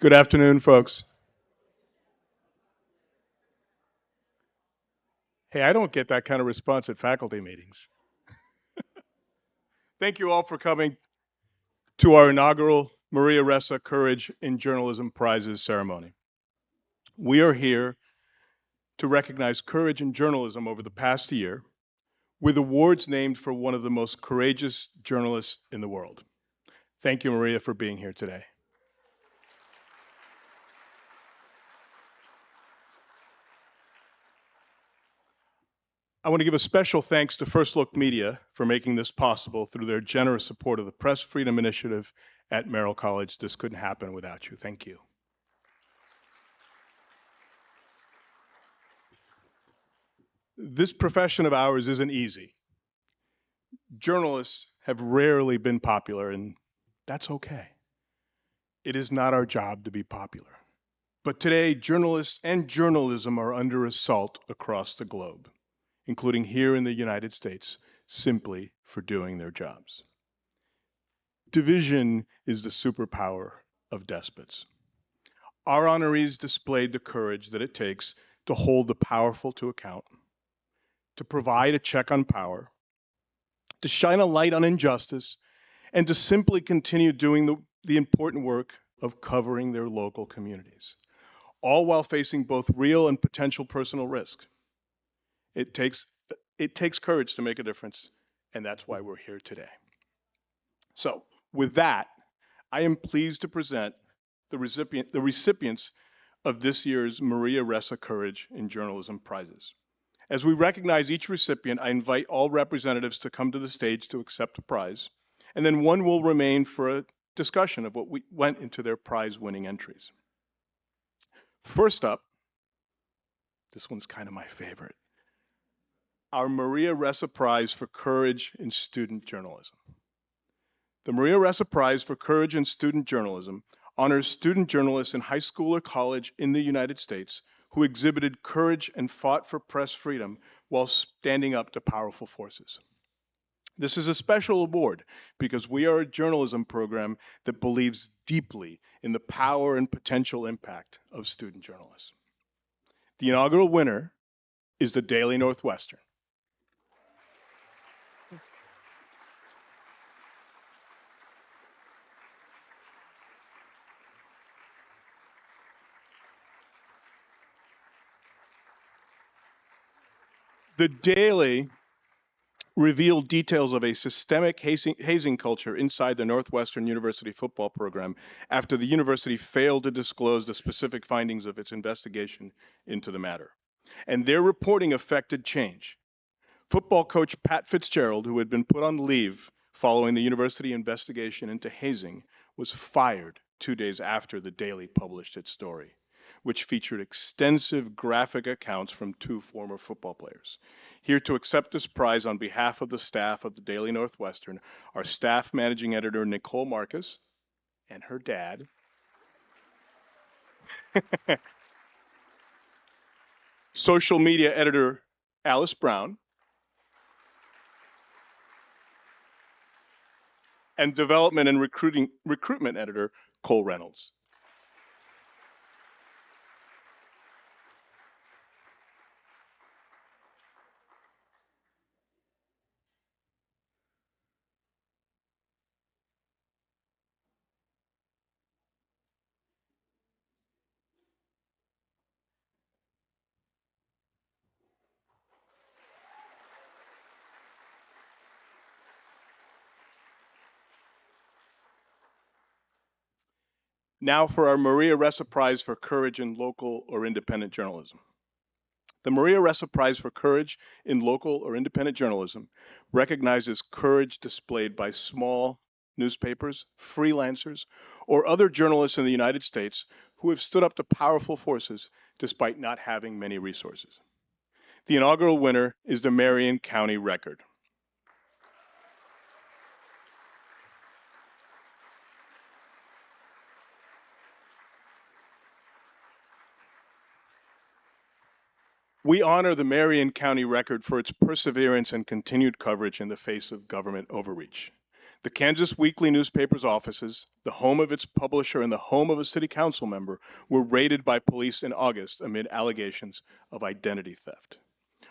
Good afternoon, folks. Hey, I don't get that kind of response at faculty meetings. Thank you all for coming to our inaugural Maria Ressa Courage in Journalism Prizes ceremony. We are here to recognize courage in journalism over the past year with awards named for one of the most courageous journalists in the world. Thank you, Maria, for being here today. I want to give a special thanks to First Look Media for making this possible through their generous support of the Press Freedom Initiative at Merrill College. This couldn't happen without you. Thank you. This profession of ours isn't easy. Journalists have rarely been popular, and that's okay. It is not our job to be popular. But today, journalists and journalism are under assault across the globe, including here in the United States, simply for doing their jobs. Division is the superpower of despots. Our honorees displayed the courage that it takes to hold the powerful to account, to provide a check on power, to shine a light on injustice, and to simply continue doing the important work of covering their local communities, all while facing both real and potential personal risk. It takes, it takes courage to make a difference, and that's why we're here today. So, with that, I am pleased to present the recipients of this year's Maria Ressa Courage in Journalism prizes. As we recognize each recipient, I invite all representatives to come to the stage to accept a prize, and then one will remain for a discussion of what went into their prize-winning entries. First up, this one's kind of my favorite, our Maria Ressa Prize for Courage in Student Journalism. The Maria Ressa Prize for Courage in Student Journalism honors student journalists in high school or college in the United States who exhibited courage and fought for press freedom while standing up to powerful forces. This is a special award because we are a journalism program that believes deeply in the power and potential impact of student journalists. The inaugural winner is the Daily Northwestern. The Daily revealed details of a systemic hazing culture inside the Northwestern University football program after the university failed to disclose the specific findings of its investigation into the matter. And their reporting affected change. Football coach Pat Fitzgerald, who had been put on leave following the university investigation into hazing, was fired 2 days after the Daily published its story, which featured extensive graphic accounts from two former football players. Here to accept this prize on behalf of the staff of the Daily Northwestern are staff managing editor Nicole Marcus and her dad, social media editor Alice Brown, and development and recruitment editor Cole Reynolds. Now for our Maria Ressa Prize for Courage in Local or Independent Journalism. The Maria Ressa Prize for Courage in Local or Independent Journalism recognizes courage displayed by small newspapers, freelancers, or other journalists in the United States who have stood up to powerful forces despite not having many resources. The inaugural winner is the Marion County Record. We honor the Marion County Record for its perseverance and continued coverage in the face of government overreach. The Kansas Weekly newspaper's offices, the home of its publisher and the home of a city council member, were raided by police in August amid allegations of identity theft.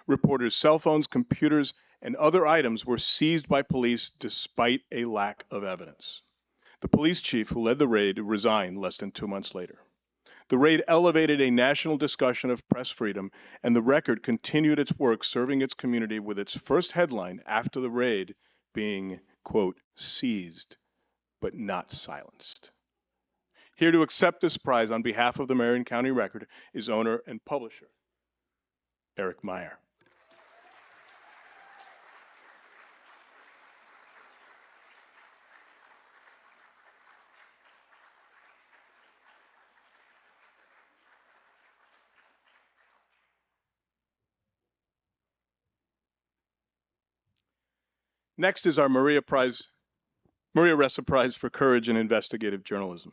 Reporters' cell phones, computers, and other items were seized by police despite a lack of evidence. The police chief who led the raid resigned less than 2 months later. The raid elevated a national discussion of press freedom, and the Record continued its work serving its community with its first headline after the raid being, quote, seized but not silenced. Here to accept this prize on behalf of the Marion County Record is owner and publisher Eric Meyer. Next is our Maria Ressa Prize for Courage in Investigative Journalism.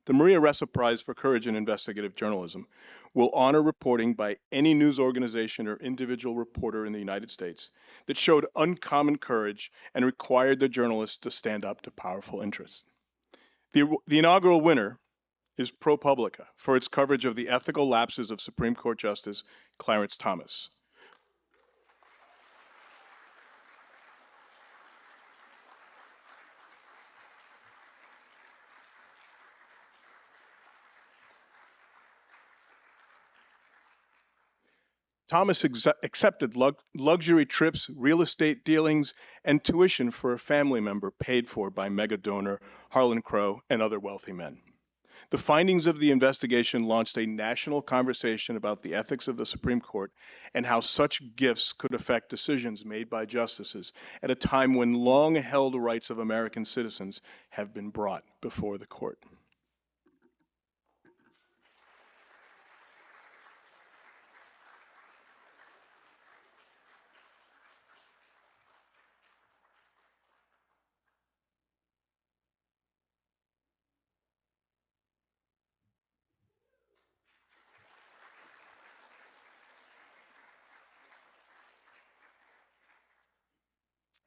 The Maria Ressa Prize for Courage in Investigative Journalism will honor reporting by any news organization or individual reporter in the United States that showed uncommon courage and required the journalist to stand up to powerful interests. The inaugural winner is ProPublica for its coverage of the ethical lapses of Supreme Court Justice Clarence Thomas. Thomas accepted luxury trips, real estate dealings, and tuition for a family member paid for by mega donor Harlan Crow and other wealthy men. The findings of the investigation launched a national conversation about the ethics of the Supreme Court and how such gifts could affect decisions made by justices at a time when long-held rights of American citizens have been brought before the court.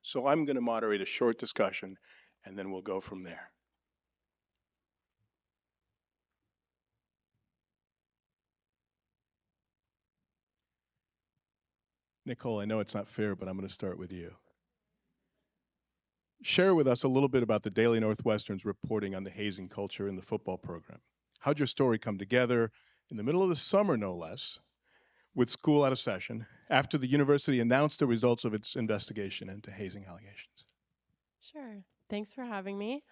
So I'm going to moderate a short discussion, and then we'll go from there. Nicole, I know it's not fair, but I'm going to start with you. Share with us a little bit about the Daily Northwestern's reporting on the hazing culture in the football program. How'd your story come together in the middle of the summer, no less, with school out of session, after the university announced the results of its investigation into hazing allegations? Sure. Thanks for having me.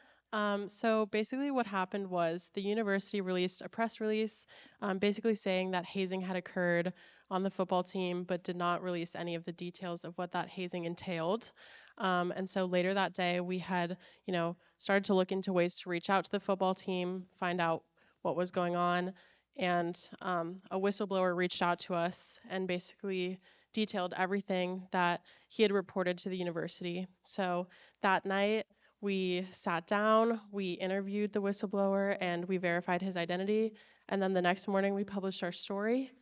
So basically, what happened was the university released a press release basically saying that hazing had occurred on the football team, but did not release any of the details of what that hazing entailed. And so later that day, we had, started to look into ways to reach out to the football team, find out what was going on. And a whistleblower reached out to us and basically detailed everything that he had reported to the university. So that night, we sat down, we interviewed the whistleblower, and we verified his identity. And then the next morning, we published our story.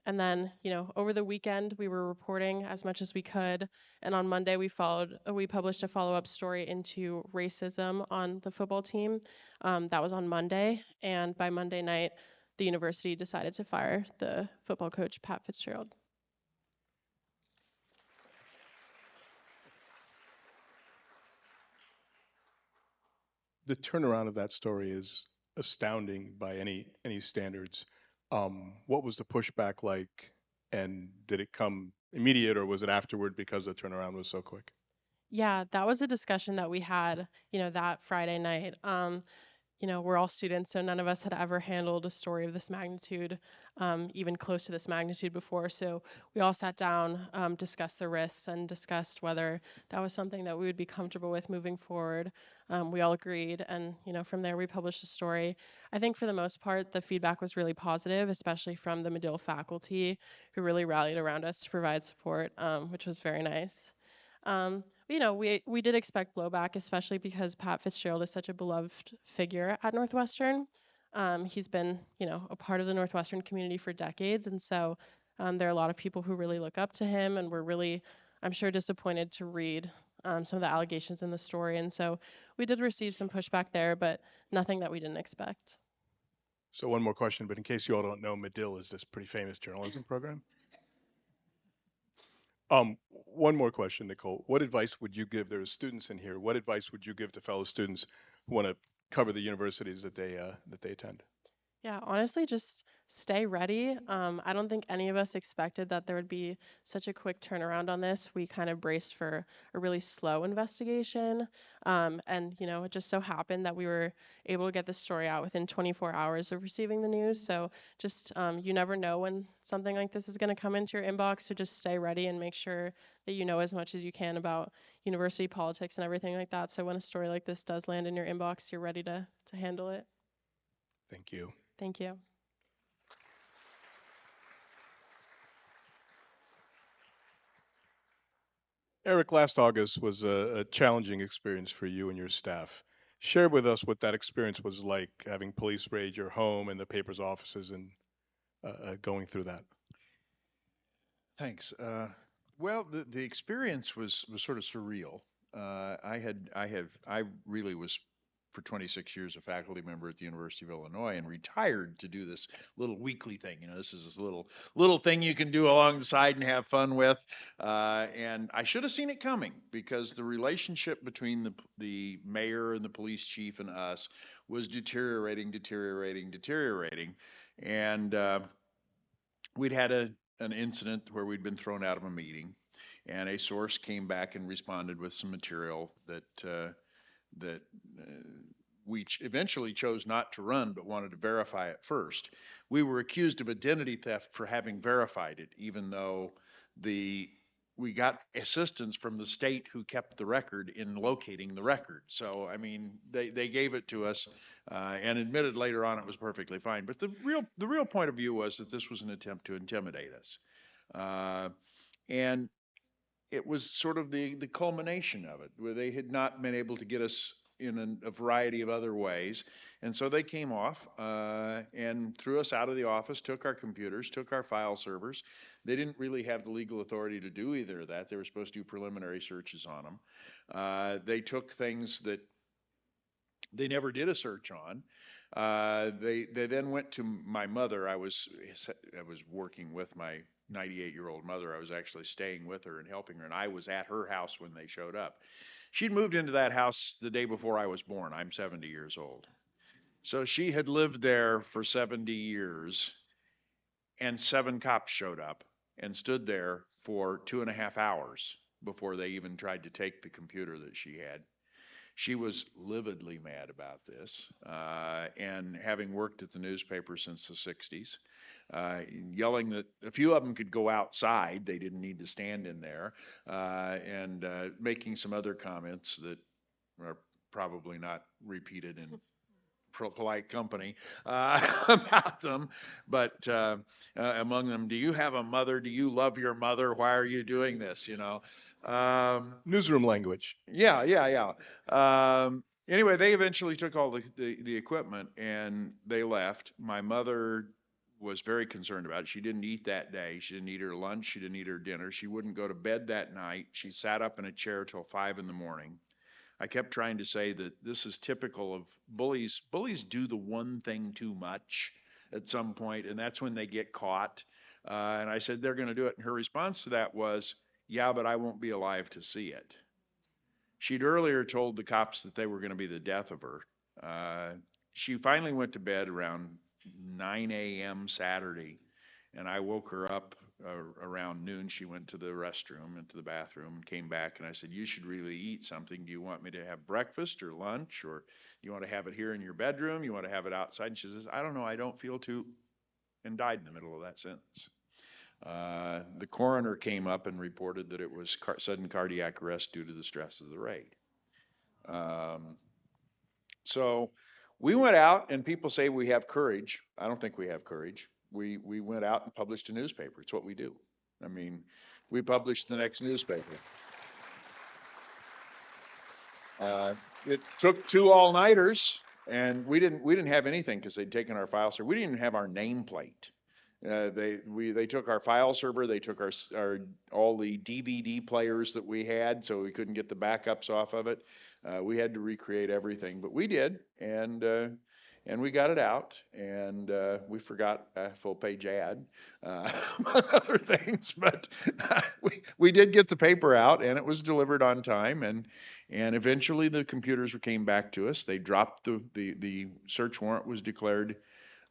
And then, over the weekend, we were reporting as much as we could. And on Monday, we published a follow-up story into racism on the football team. That was on Monday. And by Monday night, the university decided to fire the football coach, Pat Fitzgerald. The turnaround of that story is astounding by any standards. What was the pushback like, and did it come immediate, or was it afterward because the turnaround was so quick? Yeah, that was a discussion that we had, that Friday night. We're all students, so none of us had ever handled a story of this magnitude, even close to this magnitude before. So we all sat down, discussed the risks, and discussed whether that was something that we would be comfortable with moving forward. We all agreed, and from there we published a story. I think for the most part, the feedback was really positive, especially from the Medill faculty, who really rallied around us to provide support, which was very nice. We did expect blowback, especially because Pat Fitzgerald is such a beloved figure at Northwestern. He's been, a part of the Northwestern community for decades, and so there are a lot of people who really look up to him, and were really, I'm sure, disappointed to read some of the allegations in the story. And so we did receive some pushback there, but nothing that we didn't expect. So one more question, but in case you all don't know, Medill is this pretty famous journalism program. One more question, Nicole. What advice would you give? There are students in here. What advice would you give to fellow students who want to cover the universities that they attend? Yeah, honestly, just stay ready. I don't think any of us expected that there would be such a quick turnaround on this. We kind of braced for a really slow investigation. And, it just so happened that we were able to get the story out within 24 hours of receiving the news. So just, you never know when something like this is going to come into your inbox. So just stay ready and make sure that you know as much as you can about university politics and everything like that. So when a story like this does land in your inbox, you're ready to handle it. Thank you. Thank you. Eric, last August was a challenging experience for you and your staff. Share with us what that experience was like, having police raid your home and the paper's offices and going through that. Thanks. Well, the experience was sort of surreal. I really was for 26 years a faculty member at the University of Illinois and retired to do this little weekly thing. This is this little thing you can do along the side and have fun with. And I should have seen it coming because the relationship between the mayor and the police chief and us was deteriorating. And we'd had an incident where we'd been thrown out of a meeting, and a source came back and responded with some material that we eventually chose not to run, but wanted to verify it first. We were accused of identity theft for having verified it, even though we got assistance from the state who kept the record in locating the record. So, I mean, they gave it to us and admitted later on it was perfectly fine. But the real point of view was that this was an attempt to intimidate us. And it was sort of the culmination of it, where they had not been able to get us in a variety of other ways. And so they came off and threw us out of the office, took our computers, took our file servers. They didn't really have the legal authority to do either of that. They were supposed to do preliminary searches on them. They took things that they never did a search on. They then went to my mother. I was working with my 98-year-old mother. I was actually staying with her and helping her, and I was at her house when they showed up. She'd moved into that house the day before I was born. I'm 70 years old. So she had lived there for 70 years, and 7 cops showed up and stood there for 2.5 hours before they even tried to take the computer that she had. She was lividly mad about this, and having worked at the newspaper since the 60s, yelling that a few of them could go outside, they didn't need to stand in there, and making some other comments that are probably not repeated in polite company about them, but among them, do you have a mother? Do you love your mother? Why are you doing this? Newsroom language. Yeah. Anyway, they eventually took all the equipment and they left. My mother was very concerned about it. She didn't eat that day. She didn't eat her lunch. She didn't eat her dinner. She wouldn't go to bed that night. She sat up in a chair till 5 in the morning. I kept trying to say that this is typical of bullies. Bullies do the one thing too much at some point, and that's when they get caught. And I said, they're going to do it. And her response to that was, yeah, but I won't be alive to see it. She'd earlier told the cops that they were going to be the death of her. She finally went to bed around 9 a.m. Saturday, and I woke her up around noon. She went to the restroom, into the bathroom, and came back. And I said, you should really eat something. Do you want me to have breakfast or lunch, or you want to have it here in your bedroom? You want to have it outside? And she says, I don't know. I don't feel to, and died in the middle of that sentence. The coroner came up and reported that it was sudden cardiac arrest due to the stress of the raid. So we went out, and people say we have courage. I don't think we have courage. We went out and published a newspaper. It's what we do. I mean, we published the next newspaper. It took 2 all-nighters, and we didn't have anything because they'd taken our file server. We didn't even have our nameplate. They took our file server, they took our all the DVD players that we had, so we couldn't get the backups off of it. We had to recreate everything, but we did, and we got it out, and we forgot a full page ad, among other things, but we did get the paper out, and it was delivered on time, and eventually the computers came back to us. They dropped the search warrant was declared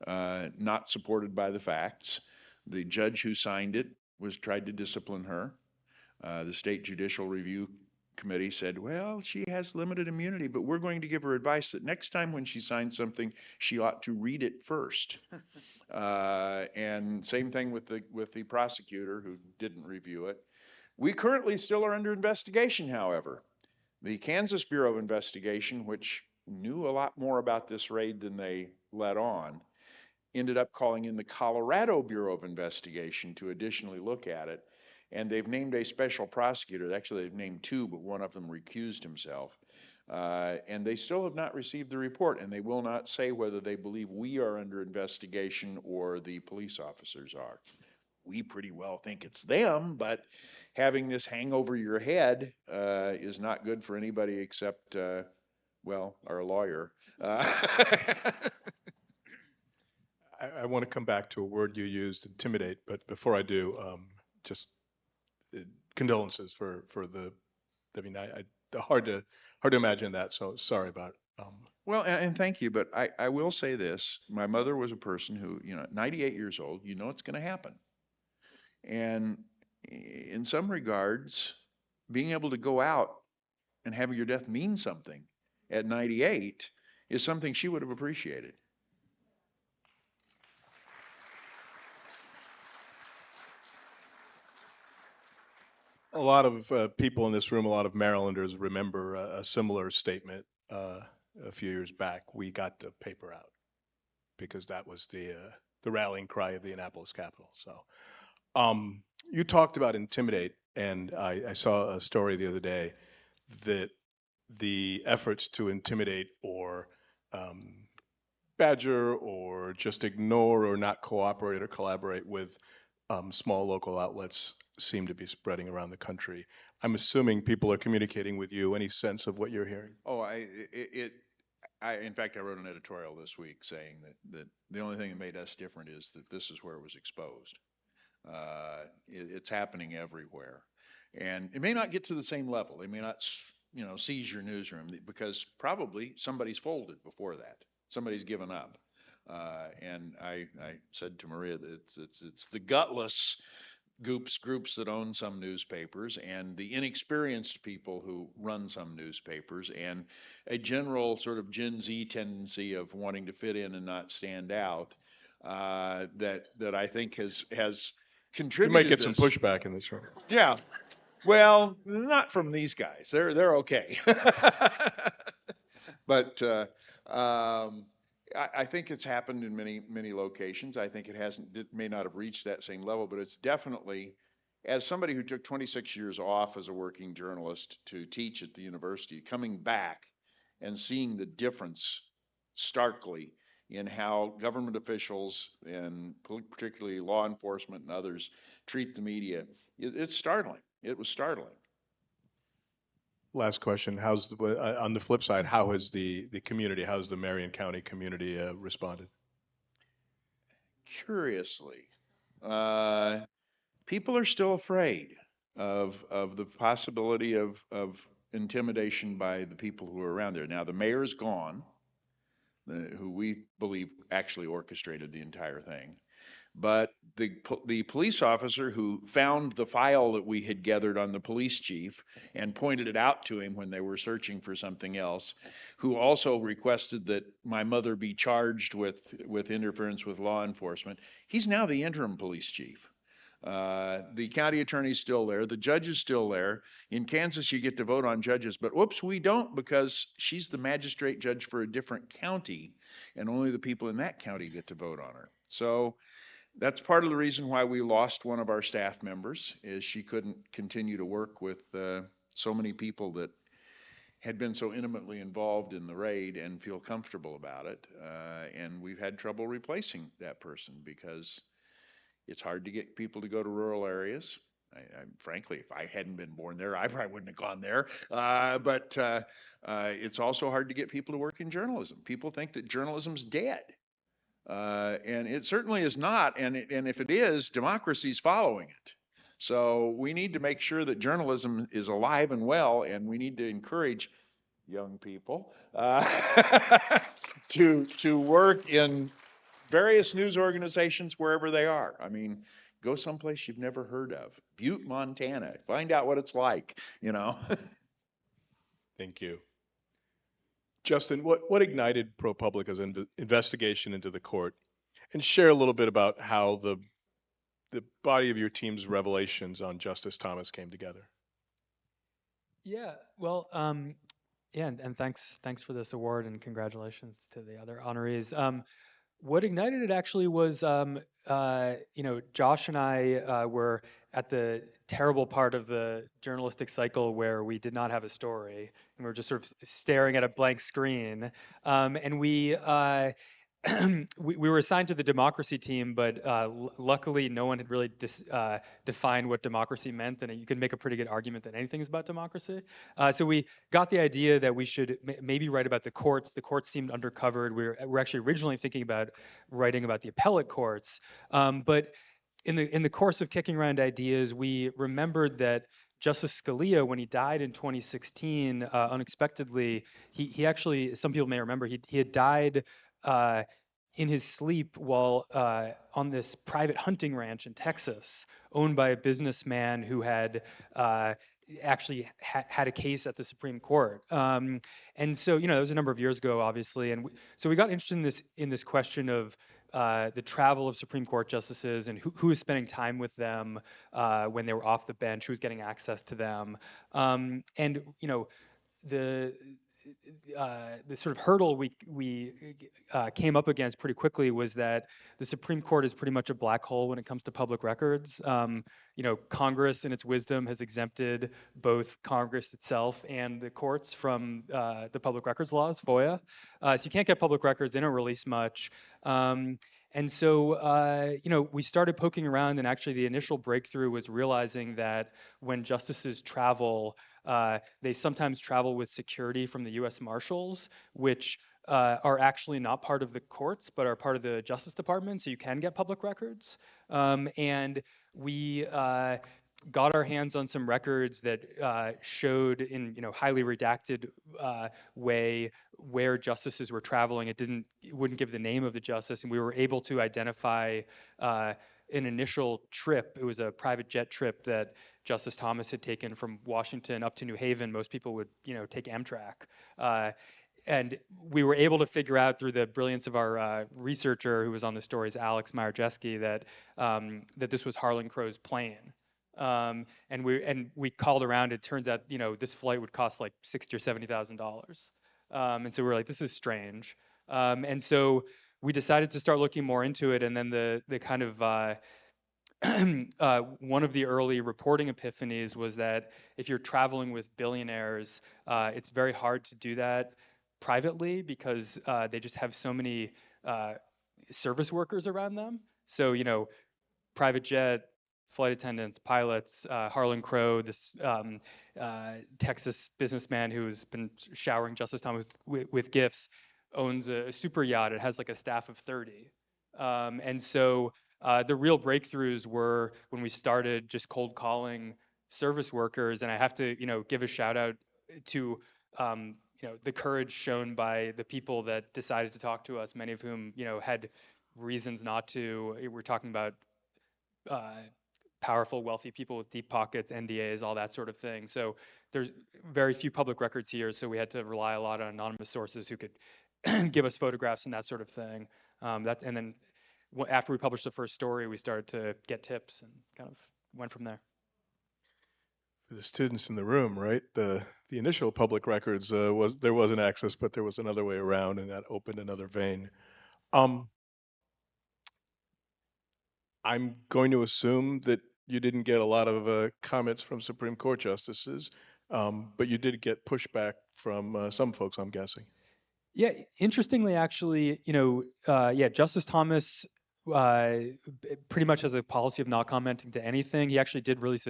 not supported by the facts. The judge who signed it was tried to discipline her. The state judicial review committee said, well, she has limited immunity, but we're going to give her advice that next time when she signs something, she ought to read it first. And same thing with the prosecutor who didn't review it. We currently still are under investigation, however. The Kansas Bureau of Investigation, which knew a lot more about this raid than they let on, ended up calling in the Colorado Bureau of Investigation to additionally look at it. And they've named a special prosecutor. Actually, they've named two, but one of them recused himself. And they still have not received the report, and they will not say whether they believe we are under investigation or the police officers are. We pretty well think it's them, but having this hang over your head is not good for anybody except, well, our lawyer. I want to come back to a word you used, intimidate, but before I do, just condolences for the. I mean, hard to imagine that. So sorry about. Well, and thank you, but I will say this. My mother was a person who, 98 years old, it's going to happen. And in some regards, being able to go out and having your death mean something at 98 is something she would have appreciated. A lot of people in this room, a lot of Marylanders remember a similar statement a few years back. We got the paper out because that was the rallying cry of the Annapolis Capital. So you talked about intimidate, and I saw a story the other day that the efforts to intimidate or badger or just ignore or not cooperate or collaborate with small local outlets seem to be spreading around the country. I'm assuming people are communicating with you. Any sense of what you're hearing? Oh, in fact, I wrote an editorial this week saying that the only thing that made us different is that this is where it was exposed. It's happening everywhere, and it may not get to the same level. They may not, seize your newsroom because probably somebody's folded before that. Somebody's given up. And I said to Maria that it's the gutless groups that own some newspapers and the inexperienced people who run some newspapers and a general sort of Gen Z tendency of wanting to fit in and not stand out that I think has contributed. You might get some pushback in this room. Yeah. Well, not from these guys. They're okay. But I think it's happened in many locations. I think it may not have reached that same level, but it's definitely, as somebody who took 26 years off as a working journalist to teach at the university, coming back and seeing the difference starkly in how government officials and particularly law enforcement and others treat the media, it's startling. It was startling. Last question. On the flip side, how has the community, how's the Marion County community responded? Curiously, people are still afraid of the possibility of intimidation by the people who are around there. Now, the mayor's gone, who we believe actually orchestrated the entire thing. But the police officer who found the file that we had gathered on the police chief and pointed it out to him when they were searching for something else, who also requested that my mother be charged with interference with law enforcement, he's now the interim police chief. The county attorney's still there. The judge is still there. In Kansas, you get to vote on judges, but whoops, we don't because she's the magistrate judge for a different county, and only the people in that county get to vote on her. So that's part of the reason why we lost one of our staff members, is she couldn't continue to work with so many people that had been so intimately involved in the raid and feel comfortable about it. And we've had trouble replacing that person because It's hard to get people to go to rural areas. Frankly, if I hadn't been born there, I probably wouldn't have gone there. But it's also hard to get people to work in journalism. People think that journalism's dead. And it certainly is not. And if it is, democracy's following it. So we need to make sure that journalism is alive and well, and we need to encourage young people to work in various news organizations wherever they are. I mean, go someplace you've never heard of. Butte, Montana. Find out what it's like, you know. Thank you. Justin, what ignited ProPublica's investigation into the court? And share a little bit about how the body of your team's revelations on Justice Thomas came together. Yeah, well, yeah, and thanks for this award and congratulations to the other honorees. What ignited it actually was, Josh and I were at the terrible part of the journalistic cycle where we did not have a story and we were just sort of staring at a blank screen. And we were assigned to the democracy team, but luckily no one had really defined what democracy meant, and you can make a pretty good argument that anything is about democracy. So we got the idea that we should maybe write about the courts. The courts seemed undercovered. We're actually originally thinking about writing about the appellate courts, but in the course of kicking around ideas, we remembered that Justice Scalia, when he died in 2016, unexpectedly, he actually, some people may remember, he had died in his sleep while on this private hunting ranch in Texas, owned by a businessman who had actually had a case at the Supreme Court. And so, it was a number of years ago, obviously. And so we got interested in this question of the travel of Supreme Court justices and who was spending time with them when they were off the bench, who was getting access to them. And, the sort of hurdle we came up against pretty quickly was that the Supreme Court is pretty much a black hole when it comes to public records. Congress, in its wisdom, has exempted both Congress itself and the courts from the public records laws, FOIA. So you can't get public records; they don't release much. And so, we started poking around, and actually the initial breakthrough was realizing that when justices travel, they sometimes travel with security from the U.S. Marshals, which are actually not part of the courts, but are part of the Justice Department, so you can get public records. And we got our hands on some records that showed in highly redacted way where justices were traveling. It wouldn't give the name of the justice, and we were able to identify an initial trip. It was a private jet trip that Justice Thomas had taken from Washington up to New Haven. Most people would take Amtrak. And we were able to figure out through the brilliance of our researcher who was on the stories, Alex Majerski, that this was Harlan Crow's plane. And we called around. It turns out, this flight would cost like $60,000 or $70,000. And so we were like, this is strange. And so we decided to start looking more into it. And then the kind of one of the early reporting epiphanies was that if you're traveling with billionaires, it's very hard to do that privately because they just have so many service workers around them. So, private jet, flight attendants, pilots, Harlan Crow, this Texas businessman who's been showering Justice Thomas with gifts, owns a super yacht. It has like a staff of 30. And so the real breakthroughs were when we started just cold calling service workers. And I have to, give a shout out to, the courage shown by the people that decided to talk to us, many of whom, had reasons not to. We're talking about powerful, wealthy people with deep pockets, NDAs, all that sort of thing. So there's very few public records here. So we had to rely a lot on anonymous sources who could give us photographs and that sort of thing. And then after we published the first story, we started to get tips and kind of went from there. For the students in the room, right? The initial public records there was an access, but there was another way around, and that opened another vein. I'm going to assume that you didn't get a lot of comments from Supreme Court justices, but you did get pushback from some folks, I'm guessing. Yeah, interestingly, actually, Justice Thomas pretty much has a policy of not commenting to anything. He actually did release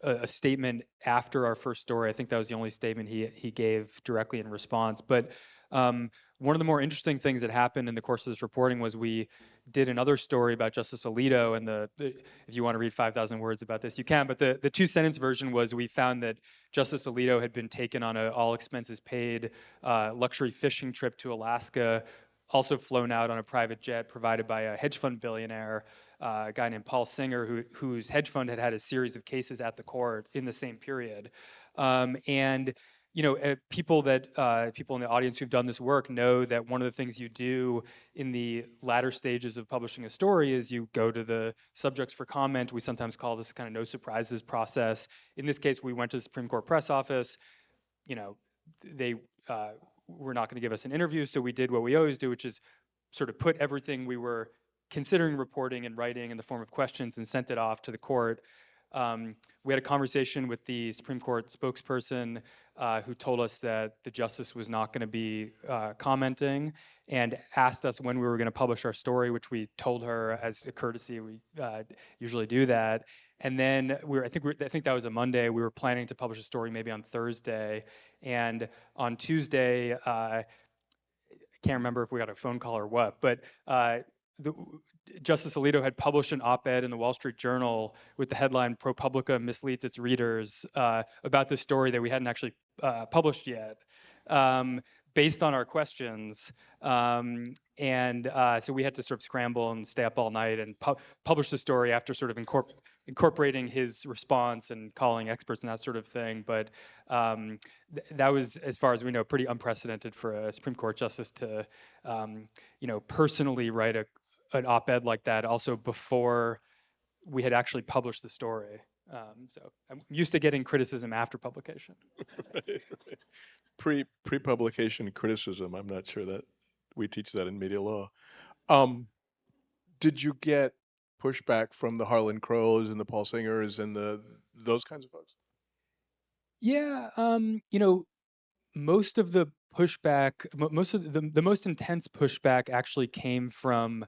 a statement after our first story. I think that was the only statement he gave directly in response. But one of the more interesting things that happened in the course of this reporting was we did another story about Justice Alito, and if you want to read 5,000 words about this, you can. But the two-sentence version was we found that Justice Alito had been taken on an all-expenses-paid luxury fishing trip to Alaska, also flown out on a private jet provided by a hedge fund billionaire, a guy named Paul Singer, whose hedge fund had a series of cases at the court in the same period. And people in the audience who've done this work know that one of the things you do in the latter stages of publishing a story is you go to the subjects for comment. We sometimes call this kind of no surprises process. In this case, we went to the Supreme Court press office. They were not going to give us an interview, so we did what we always do, which is sort of put everything we were considering reporting and writing in the form of questions and sent it off to the court. We had a conversation with the Supreme Court spokesperson who told us that the justice was not going to be commenting and asked us when we were going to publish our story, which we told her as a courtesy. We usually do that. And then I think that was a Monday. We were planning to publish a story maybe on Thursday. And on Tuesday, I can't remember if we got a phone call or what, but Justice Alito had published an op-ed in the Wall Street Journal with the headline "ProPublica misleads its readers" about this story that we hadn't actually published yet, based on our questions. So we had to sort of scramble and stay up all night and publish the story after sort of incorporating his response and calling experts and that sort of thing. But that was, as far as we know, pretty unprecedented for a Supreme Court justice to, personally write an op-ed like that, also before we had actually published the story. So I'm used to getting criticism after publication. Right. Pre-publication criticism. I'm not sure that we teach that in media law. Did you get pushback from the Harlan Crows and the Paul Singers and those kinds of folks? Yeah, most of the pushback, most of the most intense pushback actually came from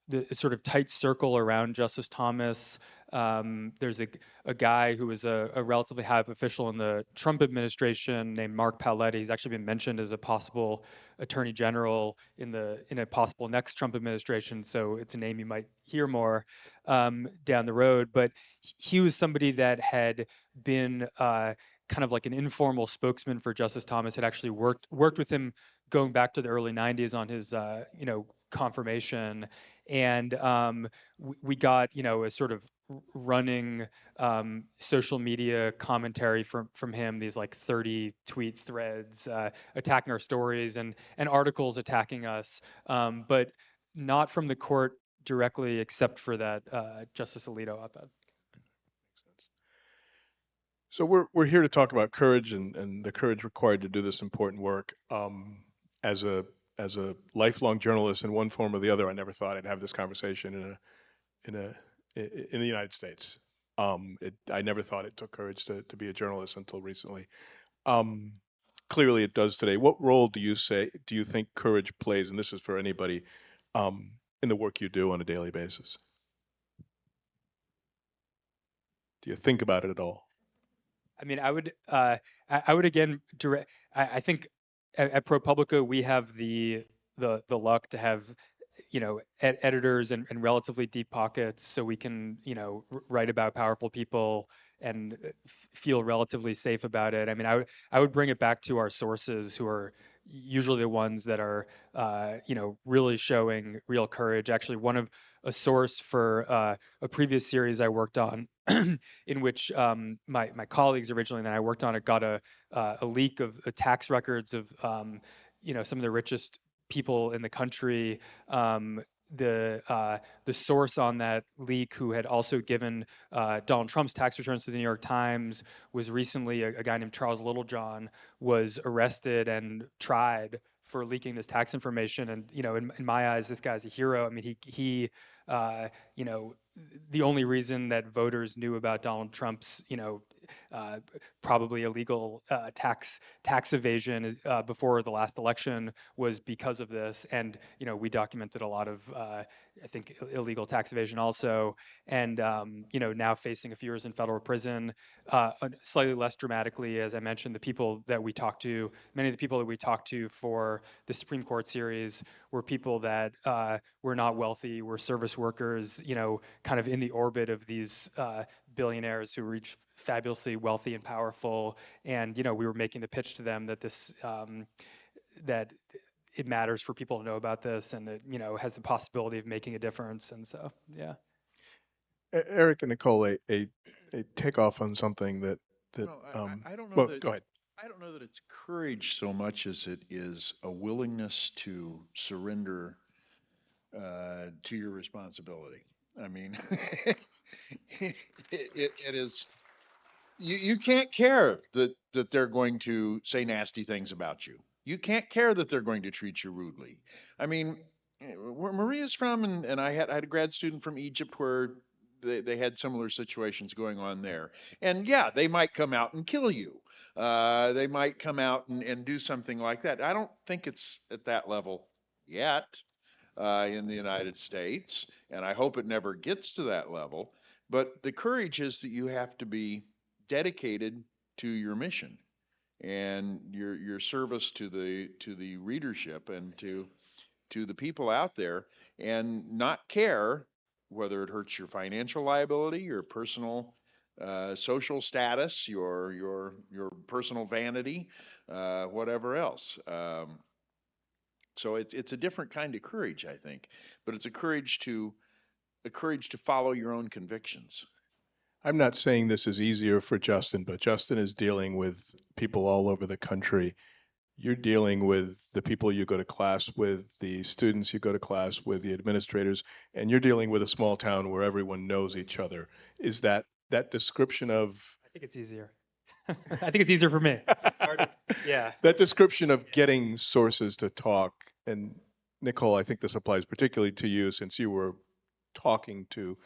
the sort of tight circle around Justice Thomas. There's a guy who was a relatively high official in the Trump administration named Mark Pawlett. He's actually been mentioned as a possible attorney general in a possible next Trump administration. So it's a name you might hear more down the road. But he was somebody that had been kind of like an informal spokesman for Justice Thomas, had actually worked with him going back to the early 90s on his confirmation. And we got a sort of running social media commentary from him, these like 30 tweet threads attacking our stories and articles attacking us, but not from the court directly, except for that Justice Alito op-ed. Makes sense. So we're here to talk about courage and the courage required to do this important work. As a lifelong journalist in one form or the other, I never thought I'd have this conversation in the United States. I never thought it took courage to be a journalist until recently. Clearly, it does today. What role do you think courage plays, and this is for anybody, in the work you do on a daily basis? Do you think about it at all? I mean, I would again direct. I think at ProPublica we have the luck to have editors and relatively deep pockets, so we can write about powerful people and feel relatively safe about it. I mean, I would bring it back to our sources, who are usually the ones that are really showing real courage. Actually, a source for a previous series I worked on, in which my colleagues originally and I worked on it, got a leak of tax records of some of the richest people in the country. The source on that leak, who had also given Donald Trump's tax returns to the New York Times, was recently a guy named Charles Littlejohn, was arrested and tried for leaking this tax information. And in my eyes, this guy's a hero. I mean, he the only reason that voters knew about Donald Trump's probably illegal tax evasion before the last election was because of this. And we documented a lot of I think illegal tax evasion also, and now facing a few years in federal prison. Slightly less dramatically, as I mentioned, the people that we talked to, many of the people that we talked to for the Supreme Court series were people that were not wealthy, were service workers, kind of in the orbit of these billionaires who reach fabulously wealthy and powerful. And we were making the pitch to them that this that it matters for people to know about this, and it has the possibility of making a difference. And so yeah. Eric and Nicole, a takeoff on something that Well, I don't know well, that go ahead. I don't know that it's courage so much as it is a willingness to surrender to your responsibility. I mean, it is you can't care that they're going to say nasty things about you. You can't care that they're going to treat you rudely. I mean, where Maria's from, and I had a grad student from Egypt where they had similar situations going on there. And yeah, they might come out and kill you. They might come out and do something like that. I don't think it's at that level yet in the United States, and I hope it never gets to that level. But the courage is that you have to be dedicated to your mission and your service to the readership and to the people out there, and not care whether it hurts your financial liability, your personal social status, your personal vanity, whatever else. So it's a different kind of courage, I think, but it's a courage to follow your own convictions. I'm not saying this is easier for Justin, but Justin is dealing with people all over the country. You're dealing with the people you go to class with, the students you go to class with, the administrators, and you're dealing with a small town where everyone knows each other. Is that description of I think it's easier. I think it's easier for me. Yeah. that description of getting sources to talk? And Nicole, I think this applies particularly to you since you were talking to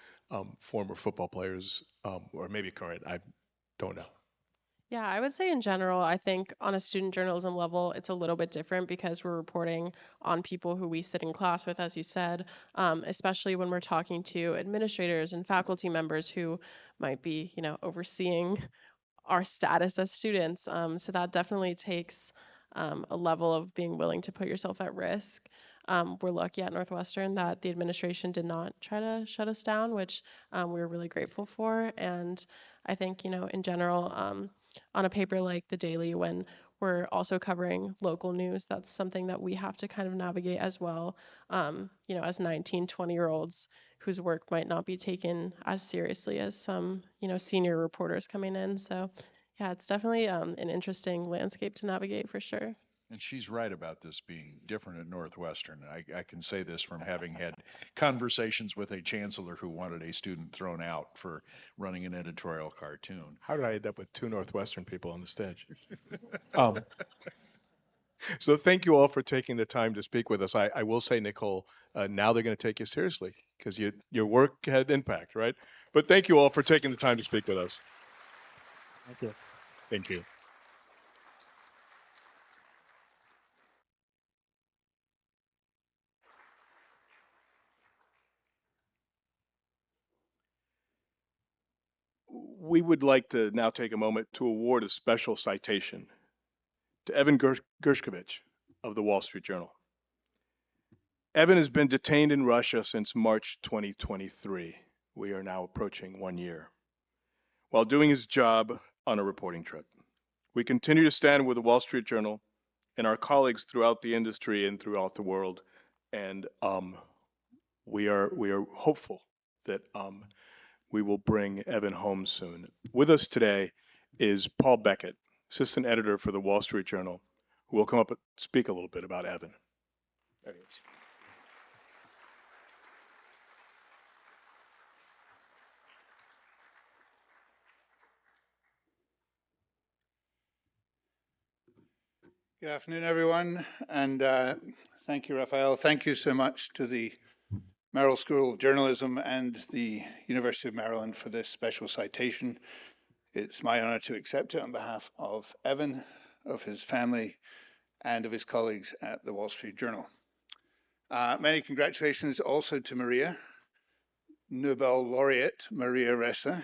former football players, or maybe current. I don't know. Yeah, I would say in general, I think on a student journalism level, it's a little bit different because we're reporting on people who we sit in class with, as you said, especially when we're talking to administrators and faculty members who might be, overseeing our status as students. So that definitely takes a level of being willing to put yourself at risk. We're lucky at Northwestern that the administration did not try to shut us down, which we were really grateful for. And I think, in general, on a paper like The Daily, when we're also covering local news, that's something that we have to kind of navigate as well, as 19, 20-year-olds whose work might not be taken as seriously as some, senior reporters coming in. So yeah, it's definitely an interesting landscape to navigate for sure. And she's right about this being different at Northwestern. I can say this from having had conversations with a chancellor who wanted a student thrown out for running an editorial cartoon. How did I end up with two Northwestern people on the stage? Um, so thank you all for taking the time to speak with us. I will say, Nicole, now they're going to take you seriously because your work had impact, right? But thank you all for taking the time to speak with us. Thank you. Thank you. We would like to now take a moment to award a special citation to Evan Gershkovich of the Wall Street Journal. Evan has been detained in Russia since March 2023. We are now approaching 1 year, while doing his job on a reporting trip. We continue to stand with the Wall Street Journal and our colleagues throughout the industry and throughout the world, and we are hopeful that we will bring Evan home soon. With us today is Paul Beckett, assistant editor for the Wall Street Journal, who will come up and speak a little bit about Evan. There he is. Good afternoon, everyone, and thank you, Raphael. Thank you so much to the Merrill School of Journalism and the University of Maryland for this special citation. It's my honor to accept it on behalf of Evan, of his family, and of his colleagues at the Wall Street Journal. Many congratulations also to Maria, Nobel laureate Maria Ressa,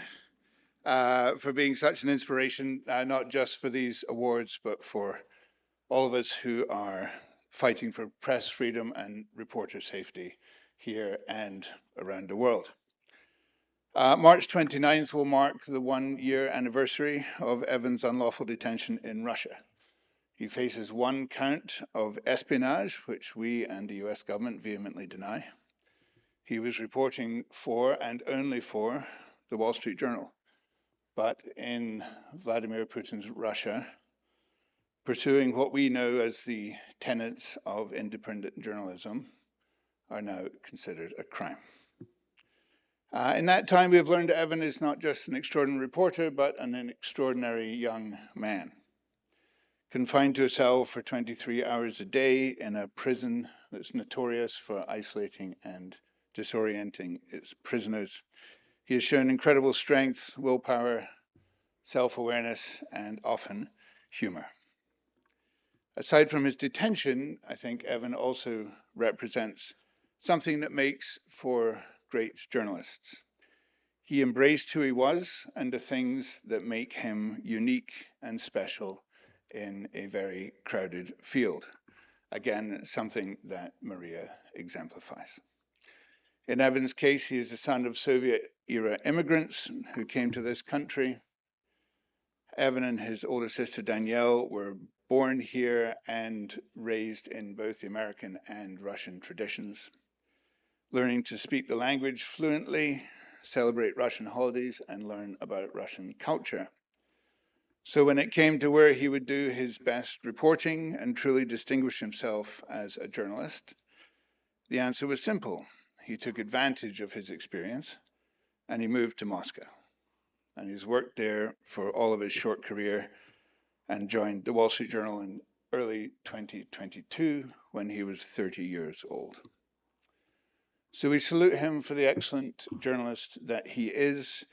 for being such an inspiration, not just for these awards, but for all of us who are fighting for press freedom and reporter safety here and around the world. March 29th will mark the 1-year anniversary of Evan's unlawful detention in Russia. He faces 1 count of espionage, which we and the US government vehemently deny. He was reporting for and only for the Wall Street Journal, but in Vladimir Putin's Russia, pursuing what we know as the tenets of independent journalism are now considered a crime. In that time, we have learned that Evan is not just an extraordinary reporter, but an extraordinary young man. Confined to a cell for 23 hours a day in a prison that's notorious for isolating and disorienting its prisoners, he has shown incredible strength, willpower, self-awareness, and often humor. Aside from his detention, I think Evan also represents something that makes for great journalists. He embraced who he was and the things that make him unique and special in a very crowded field. Again, something that Maria exemplifies. In Evan's case, he is the son of Soviet-era immigrants who came to this country. Evan and his older sister Danielle were born here and raised in both the American and Russian traditions, learning to speak the language fluently, celebrate Russian holidays, and learn about Russian culture. So when it came to where he would do his best reporting and truly distinguish himself as a journalist, the answer was simple. He took advantage of his experience and he moved to Moscow. And he's worked there for all of his short career and joined the Wall Street Journal in early 2022 when he was 30 years old. So we salute him for the excellent journalist that he is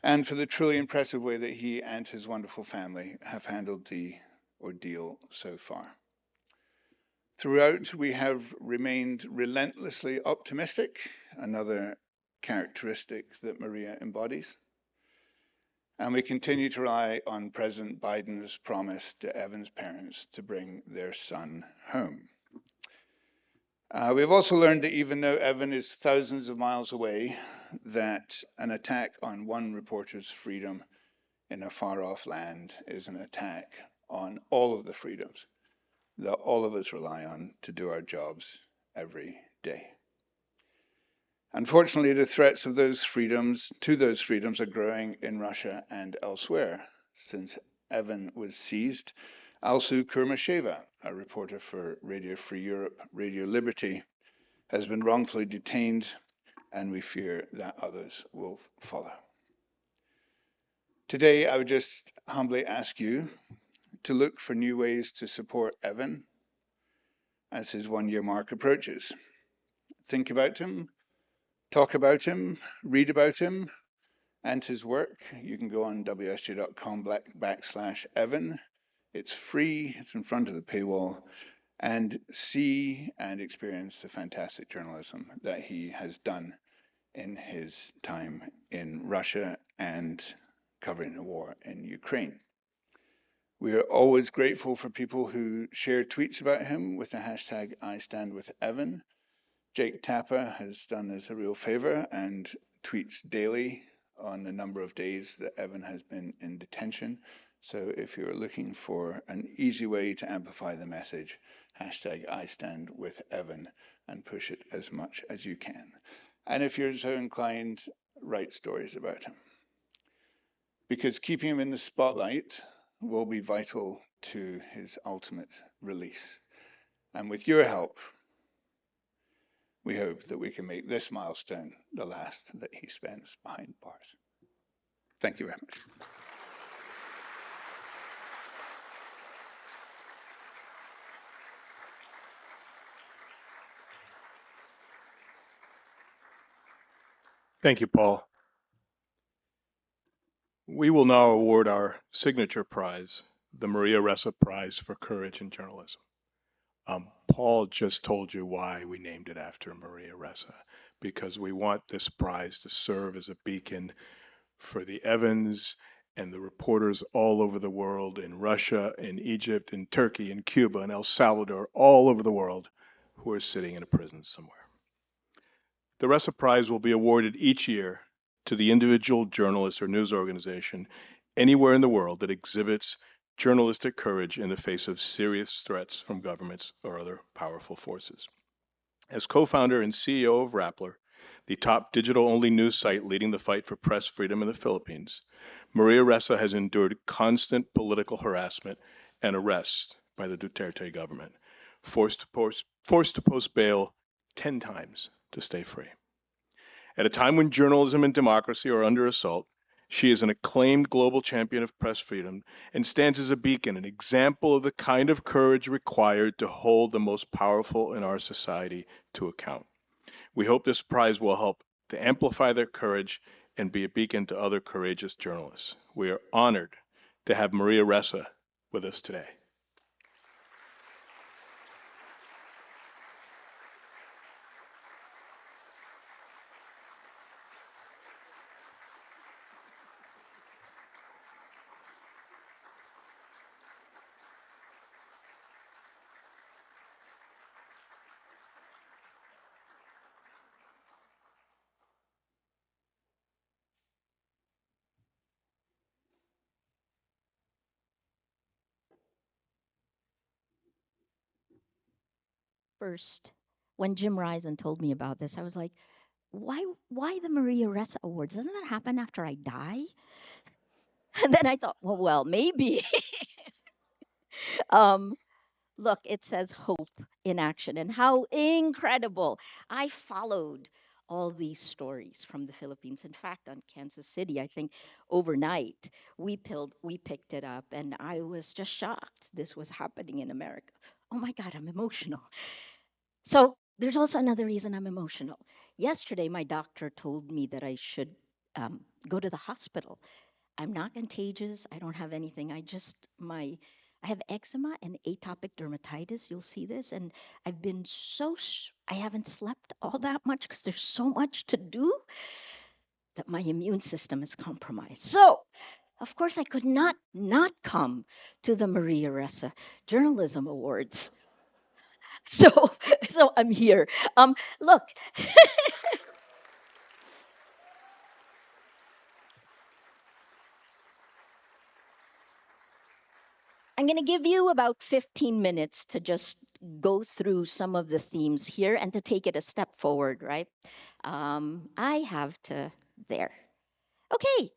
and for the truly impressive way that he and his wonderful family have handled the ordeal so far. Throughout, we have remained relentlessly optimistic, another characteristic that Maria embodies. And we continue to rely on President Biden's promise to Evan's parents to bring their son home. We've also learned that even though Evan is thousands of miles away, that an attack on one reporter's freedom in a far-off land is an attack on all of the freedoms that all of us rely on to do our jobs every day. Unfortunately, the threats of those freedoms are growing in Russia and elsewhere. Since Evan was seized, Alsu Kurmasheva, a reporter for Radio Free Europe, Radio Liberty, has been wrongfully detained, and we fear that others will follow. Today, I would just humbly ask you to look for new ways to support Evan as his 1-year mark approaches. Think about him, talk about him, read about him and his work. You can go on wsj.com/Evan. It's free, it's in front of the paywall, and see and experience the fantastic journalism that he has done in his time in Russia and covering the war in Ukraine. We are always grateful for people who share tweets about him with the hashtag #IStandWithEvan. Jake Tapper has done us a real favor and tweets daily on the number of days that Evan has been in detention. So if you're looking for an easy way to amplify the message, hashtag #IStandWithEvan and push it as much as you can. And if you're so inclined, write stories about him. Because keeping him in the spotlight will be vital to his ultimate release. And with your help, we hope that we can make this milestone the last that he spends behind bars. Thank you very much. Thank you, Paul. We will now award our signature prize, the Maria Ressa Prize for Courage in Journalism. Paul just told you why we named it after Maria Ressa, because we want this prize to serve as a beacon for the Evans and the reporters all over the world, in Russia, in Egypt, in Turkey, in Cuba, in El Salvador, all over the world, who are sitting in a prison somewhere. The Ressa Prize will be awarded each year to the individual journalist or news organization anywhere in the world that exhibits journalistic courage in the face of serious threats from governments or other powerful forces. As co-founder and CEO of Rappler, the top digital-only news site leading the fight for press freedom in the Philippines, Maria Ressa has endured constant political harassment and arrest by the Duterte government, forced to post bail 10 times to stay free. At a time when journalism and democracy are under assault, she is an acclaimed global champion of press freedom and stands as a beacon, an example of the kind of courage required to hold the most powerful in our society to account. We hope this prize will help to amplify their courage and be a beacon to other courageous journalists. We are honored to have Maria Ressa with us today. First, when Jim Risen told me about this, I was like, why the Maria Ressa Awards? Doesn't that happen after I die? And then I thought, well, maybe. um, Look, it says hope in action, and how incredible. I followed all these stories from the Philippines. In fact, on Kansas City, I think overnight we picked it up, and I was just shocked this was happening in America. Oh my God, I'm emotional. So there's also another reason I'm emotional. Yesterday, my doctor told me that I should go to the hospital. I'm not contagious. I don't have anything. I have eczema and atopic dermatitis. You'll see this, and I haven't slept all that much because there's so much to do that my immune system is compromised. So, of course, I could not come to the Maria Ressa Journalism Awards. So, so I'm here. Look, I'm going to give you about 15 minutes to just go through some of the themes here and to take it a step forward, right? I have to there. Okay,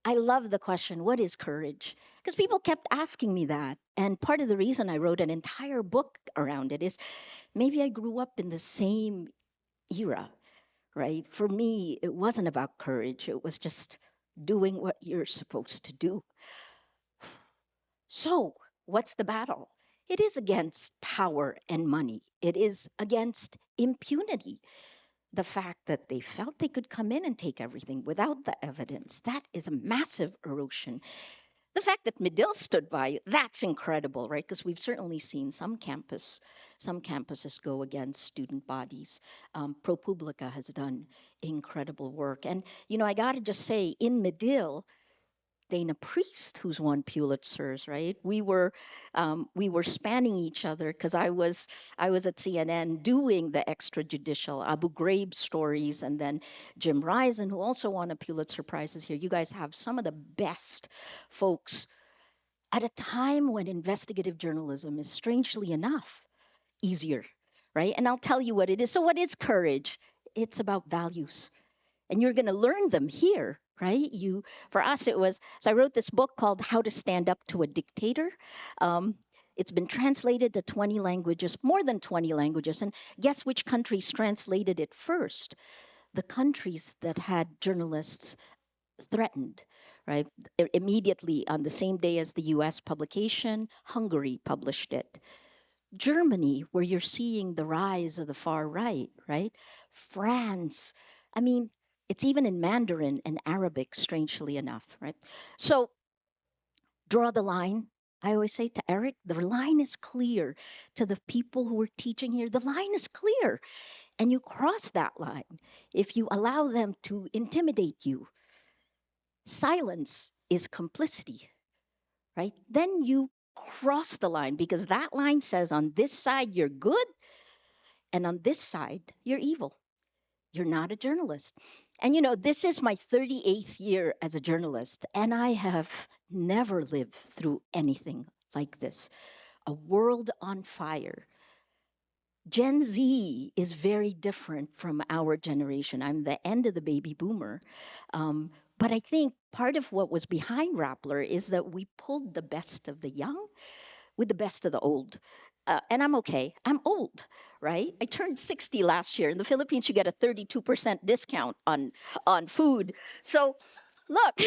I love the question, what is courage? Because people kept asking me that. And part of the reason I wrote an entire book around it is maybe I grew up in the same era, right? For me, it wasn't about courage, it was just doing what you're supposed to do. So, what's the battle? It is against power and money. It is against impunity. The fact that they felt they could come in and take everything without the evidence, that is a massive erosion. The fact that Medill stood by, that's incredible, right? Because we've certainly seen some campuses go against student bodies. ProPublica has done incredible work. And, I got to just say, in Medill, Dana Priest, who's won Pulitzers, right? We were spanning each other because I was at CNN doing the extrajudicial Abu Ghraib stories, and then Jim Risen, who also won a Pulitzer Prize, is here. You guys have some of the best folks at a time when investigative journalism is strangely enough easier, right? And I'll tell you what it is. So, what is courage? It's about values, and you're going to learn them here, right? For us it was, so I wrote this book called How to Stand Up to a Dictator. um, it's been translated to 20 languages, more than 20 languages, and guess which countries translated it first? The countries that had journalists threatened, right? Immediately on the same day as the US publication, Hungary published it. Germany, where you're seeing the rise of the far right, right? France. I mean, It's even in Mandarin and Arabic, strangely enough, right? So draw the line. I always say to Eric, the line is clear. To the people who are teaching here, the line is clear. And you cross that line if you allow them to intimidate you. Silence is complicity, right? Then you cross the line because that line says on this side you're good and on this side you're evil. You're not a journalist. And this is my 38th year as a journalist, and I have never lived through anything like this. A world on fire. Gen Z is very different from our generation. I'm the end of the baby boomer. But I think part of what was behind Rappler is that we pulled the best of the young with the best of the old. And I'm okay. I'm old, right? I turned 60 last year. In the Philippines, you get a 32% discount on food. So look,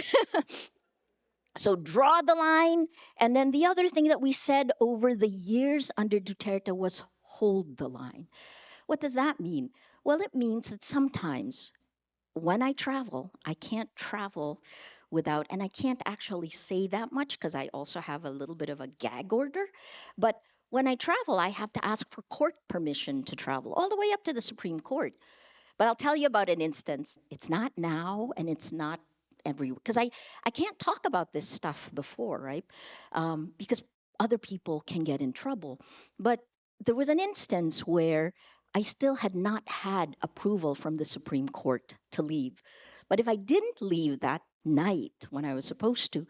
so draw the line. And then the other thing that we said over the years under Duterte was hold the line. What does that mean? Well, it means that sometimes when I travel, I can't travel without, and I can't actually say that much because I also have a little bit of a gag order. But when I travel, I have to ask for court permission to travel all the way up to the Supreme Court. But I'll tell you about an instance. It's not now and it's not because I can't talk about this stuff before, right? Because other people can get in trouble. But there was an instance where I still had not had approval from the Supreme Court to leave. But if I didn't leave that night when I was supposed to,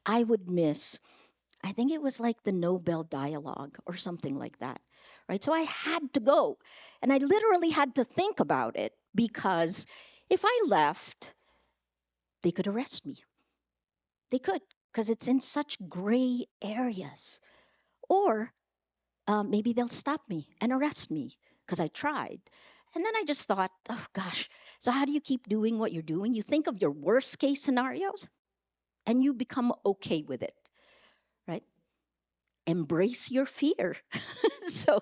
I would miss, I think it was like the Nobel Dialogue or something like that, right? So I had to go. And I literally had to think about it because if I left, they could arrest me. They could, because it's in such gray areas. Or maybe they'll stop me and arrest me because I tried. And then I just thought, oh gosh, so how do you keep doing what you're doing? You think of your worst case scenarios and you become okay with it, right? Embrace your fear. So,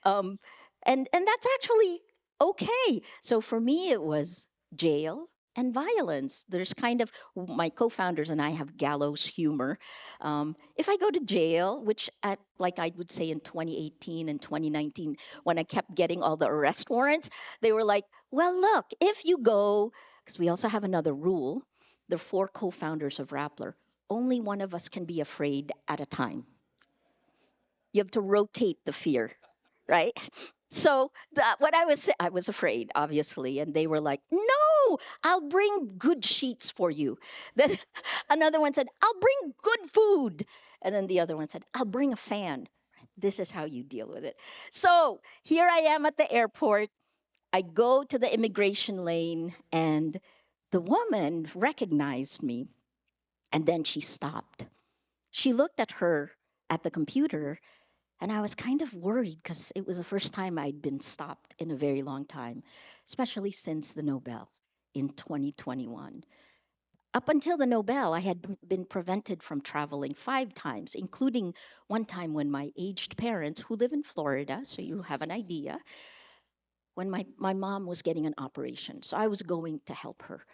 um, and that's actually okay. So for me, it was jail and violence. There's kind of my co-founders and I have gallows humor. If I go to jail, which like I would say in 2018 and 2019, when I kept getting all the arrest warrants, they were like, "Well, look, if you go," because we also have another rule. The four co-founders of Rappler, only one of us can be afraid at a time. You have to rotate the fear, right? So what I was afraid, obviously, and they were like, "No, I'll bring good sheets for you." Then another one said, "I'll bring good food," and then the other one said, "I'll bring a fan." This is how you deal with it. So here I am at the airport. I go to the immigration lane, and the woman recognized me, and then she stopped. She looked at the computer, and I was kind of worried because it was the first time I'd been stopped in a very long time, especially since the Nobel in 2021. Up until the Nobel, I had been prevented from traveling 5 times, including one time when my aged parents, who live in Florida, so you have an idea, when my mom was getting an operation. So I was going to help her.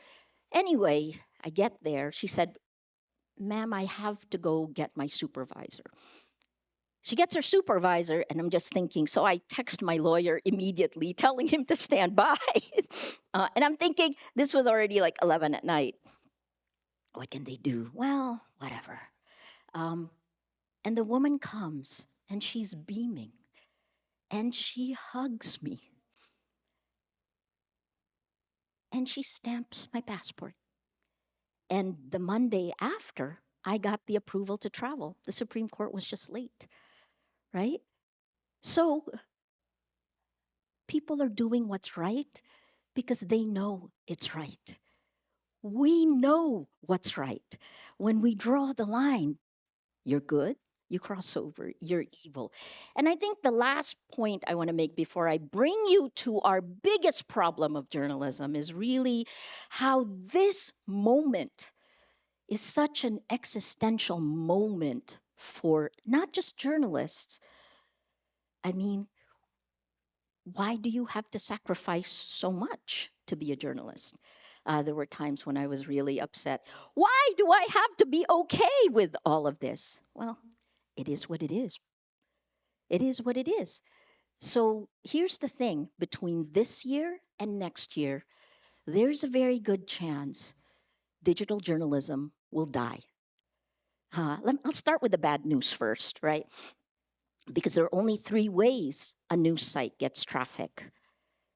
Anyway, I get there. She said, "Ma'am, I have to go get my supervisor." She gets her supervisor, and I'm just thinking, so I text my lawyer immediately, telling him to stand by. And I'm thinking, this was already like 11 at night. What can they do? Well, whatever. Um, and the woman comes, and she's beaming, and she hugs me, and she stamps my passport. And the Monday after, I got the approval to travel. The Supreme Court was just late, right? So people are doing what's right because they know it's right. We know what's right. When we draw the line, you're good, you cross over, you're evil. And I think the last point I want to make before I bring you to our biggest problem of journalism is really how this moment is such an existential moment for not just journalists. I mean, why do you have to sacrifice so much to be a journalist? There were times when I was really upset. Why do I have to be okay with all of this? Well, it is what it is. It is what it is. So here's the thing, between this year and next year, there's a very good chance digital journalism will die. I'll start with the bad news first, right? Because there are only three ways a news site gets traffic: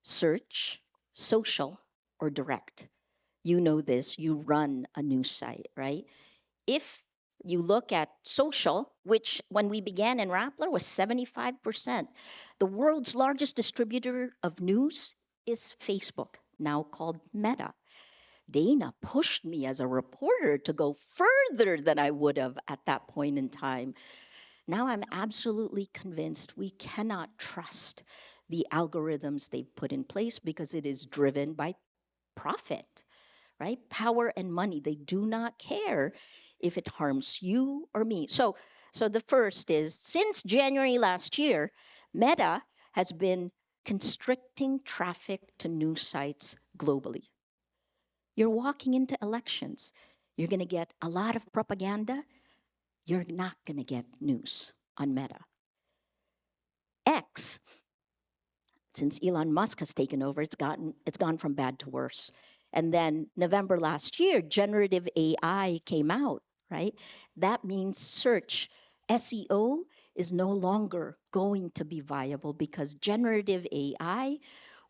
search, social, or direct. You know this, you run a news site, right? If you look at social, which when we began in Rappler was 75%, the world's largest distributor of news is Facebook, now called Meta. Dana pushed me as a reporter to go further than I would have at that point in time. Now I'm absolutely convinced we cannot trust the algorithms they've put in place because it is driven by profit, right? Power and money. They do not care if it harms you or me. So the first is, since January last year, Meta has been constricting traffic to news sites globally. You're walking into elections. You're going to get a lot of propaganda. You're not going to get news on Meta. X, since Elon Musk has taken over, it's gone from bad to worse. And then November last year, generative AI came out, right? That means search, SEO is no longer going to be viable because generative AI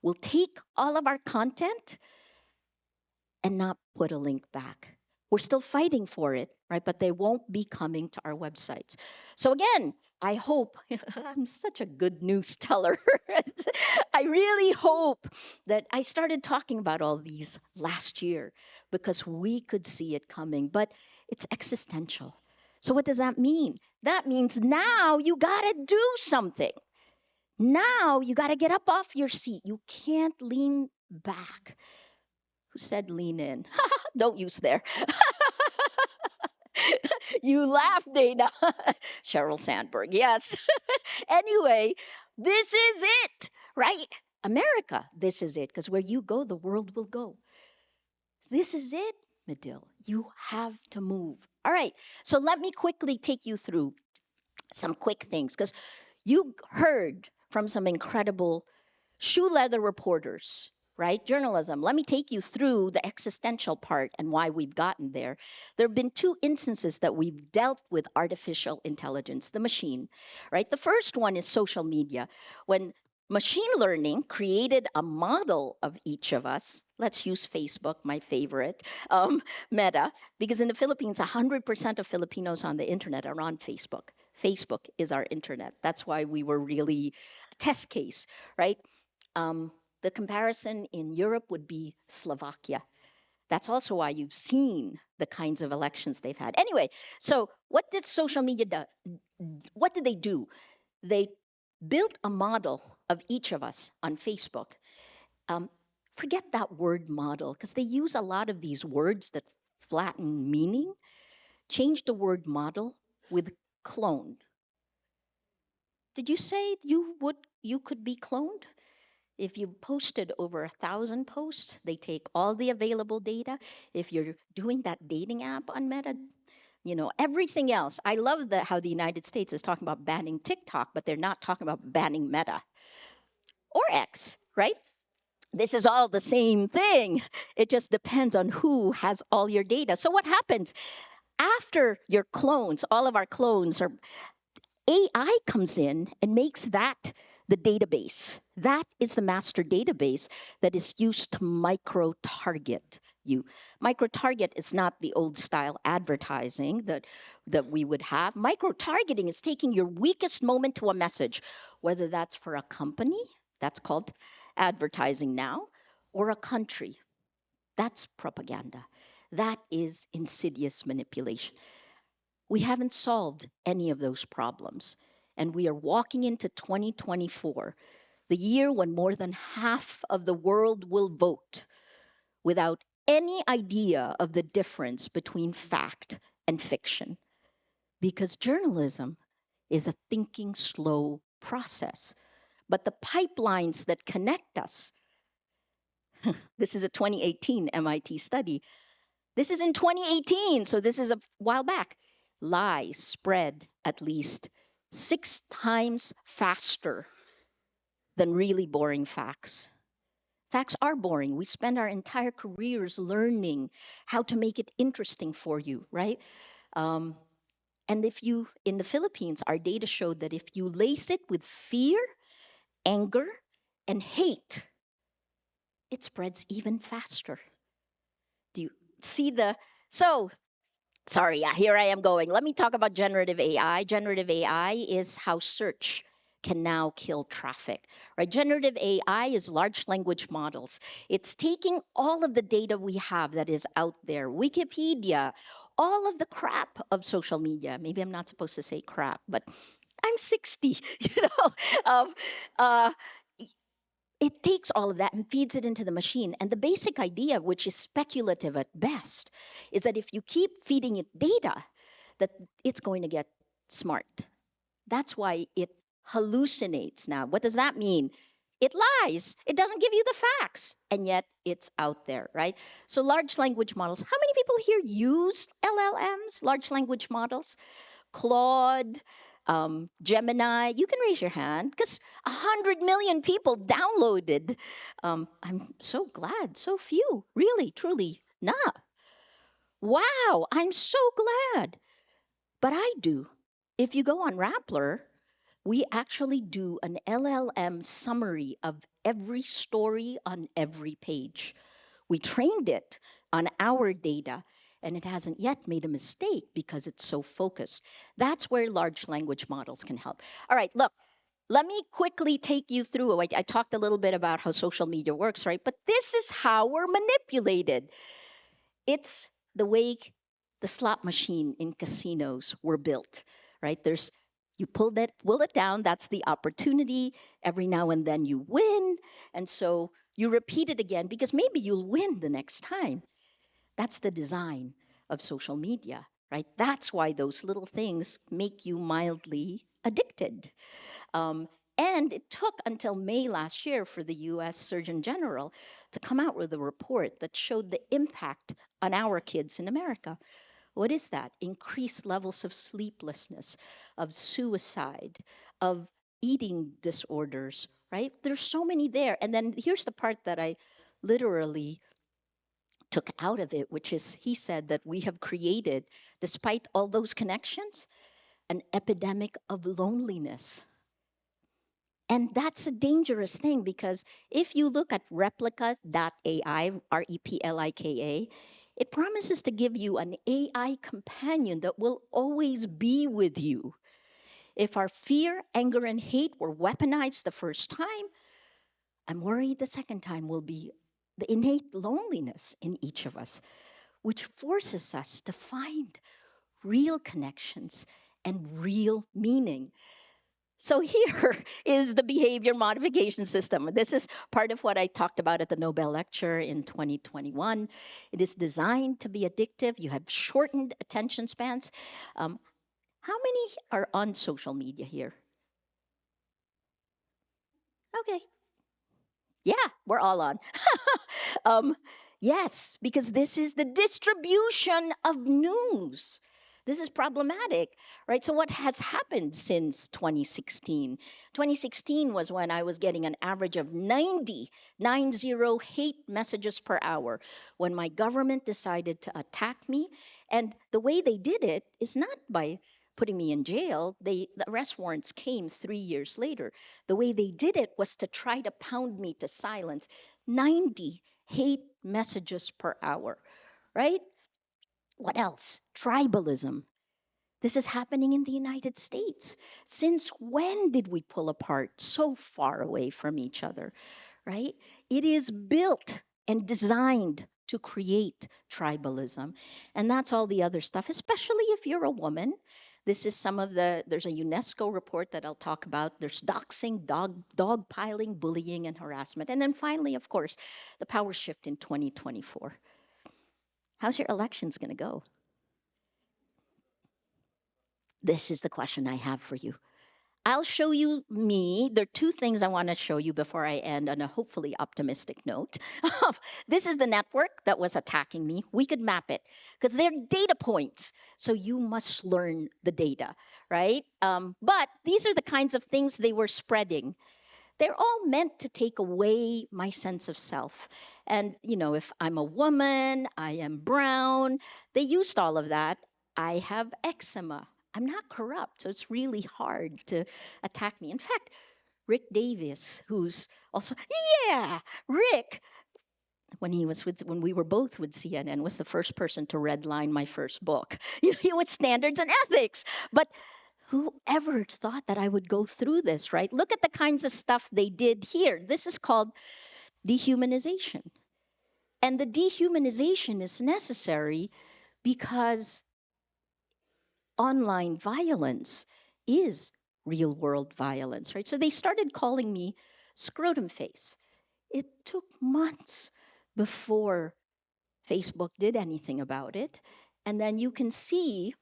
will take all of our content and not put a link back. We're still fighting for it, right? But they won't be coming to our websites. So again, I hope, I'm such a good news teller. I really hope that I started talking about all these last year because we could see it coming, but it's existential. So what does that mean? That means now you got to do something. Now you got to get up off your seat. You can't lean back. Who said lean in? Don't use there. You laugh, Dana. Sheryl Sandberg, yes. Anyway, this is it, right? America, this is it, because where you go, the world will go. This is it, Medill. You have to move. All right, so let me quickly take you through some quick things, because you heard from some incredible shoe leather reporters, right? Journalism. Let me take you through the existential part and why we've gotten there. There have been two instances that we've dealt with artificial intelligence, the machine, right? The first one is social media. When machine learning created a model of each of us. Let's use Facebook, my favorite, Meta, because in the Philippines, 100% of Filipinos on the internet are on Facebook. Facebook is our internet. That's why we were really a test case, right? The comparison in Europe would be Slovakia. That's also why you've seen the kinds of elections they've had. Anyway, so what did social media do? What did they do? They built a model of each of us on Facebook. Forget that word model, because they use a lot of these words that flatten meaning. Change the word model with clone. Did you say you could be cloned? If you posted over 1,000 posts, they take all the available data. If you're doing that dating app on Meta, everything else. I love how the United States is talking about banning TikTok, but they're not talking about banning Meta or X, right? This is all the same thing. It just depends on who has all your data. So what happens after your clones, all of our clones are AI comes in and makes that the database. That is the master database that is used to micro-target you. Micro-target is not the old style advertising that we would have. Micro-targeting is taking your weakest moment to a message, whether that's for a company, that's called advertising now, or a country. That's propaganda. That is insidious manipulation. We haven't solved any of those problems. And we are walking into 2024, the year when more than half of the world will vote without any idea of the difference between fact and fiction. Because journalism is a thinking slow process. But the pipelines that connect us, This is a 2018 MIT study. This is in 2018, so this is a while back. Lies spread at least 6 times faster than really boring facts. Facts are boring. We spend our entire careers learning how to make it interesting for you, right? Um, and if you, in the Philippines, our data showed that if you lace it with fear, anger, and hate, it spreads even faster. Do you see the? So, sorry, yeah, here I am going. Let me talk about generative AI. Generative AI is how search can now kill traffic, right? Generative AI is large language models. It's taking all of the data we have that is out there, Wikipedia, all of the crap of social media. Maybe I'm not supposed to say crap, but I'm 60, you know. Um, uh, it takes all of that and feeds it into the machine. And the basic idea, which is speculative at best, is that if you keep feeding it data, that it's going to get smart. That's why it hallucinates now. What does that mean? It lies. It doesn't give you the facts, and yet it's out there, right? So large language models. How many people here use LLMs, large language models? Claude, Gemini, you can raise your hand because 100 million people downloaded. I'm so glad, so few, really, truly, nah. Wow, I'm so glad. But I do. If you go on Rappler, we actually do an LLM summary of every story on every page. We trained it on our data, and it hasn't yet made a mistake because it's so focused. That's where large language models can help. All right, look, let me quickly take you through. I talked a little bit about how social media works, right? But this is how we're manipulated. It's the way the slot machine in casinos were built, right? There's you pull it down, that's the opportunity. Every now and then you win. And so you repeat it again because maybe you'll win the next time. That's the design of social media, right? That's why those little things make you mildly addicted. Um, and it took until May last year for the US Surgeon General to come out with a report that showed the impact on our kids in America. What is that? Increased levels of sleeplessness, of suicide, of eating disorders, right? There's so many there. And then here's the part that I literally took out of it, which is he said that we have created, despite all those connections, an epidemic of loneliness. And that's a dangerous thing because if you look at replika.ai, Replika, it promises to give you an AI companion that will always be with you. If our fear, anger, and hate were weaponized the first time, I'm worried the second time will be the innate loneliness in each of us, which forces us to find real connections and real meaning. So here is the behavior modification system. This is part of what I talked about at the Nobel lecture in 2021. It is designed to be addictive. You have shortened attention spans. How many are on social media here? Okay. Yeah, we're all on. um, yes, because this is the distribution of news. This is problematic, right? So, what has happened since 2016? 2016 was when I was getting an average of 90 hate messages per hour when my government decided to attack me. And the way they did it is not by putting me in jail. The arrest warrants came 3 years later. The way they did it was to try to pound me to silence. 90 hate messages per hour, right? What else? Tribalism. This is happening in the United States. Since when did we pull apart so far away from each other, right? It is built and designed to create tribalism. And that's all the other stuff, especially if you're a woman. This is there's a UNESCO report that I'll talk about. There's doxing, dogpiling, bullying, and harassment. And then finally, of course, the power shift in 2024. How's your elections going to go? This is the question I have for you. I'll show you me. There are two things I want to show you before I end on a hopefully optimistic note. This is the network that was attacking me. We could map it because they're data points. So you must learn the data, right? But these are the kinds of things they were spreading. They're all meant to take away my sense of self. And, if I'm a woman, I am brown, they used all of that. I have eczema. I'm not corrupt, so it's really hard to attack me. In fact, Rick Davis, who's also, yeah, Rick, when we were both with CNN, was the first person to redline my first book, with standards and ethics. But whoever thought that I would go through this, right? Look at the kinds of stuff they did here. This is called dehumanization. And the dehumanization is necessary because online violence is real world violence, right? So they started calling me scrotum face. It took months before Facebook did anything about it. And then you can see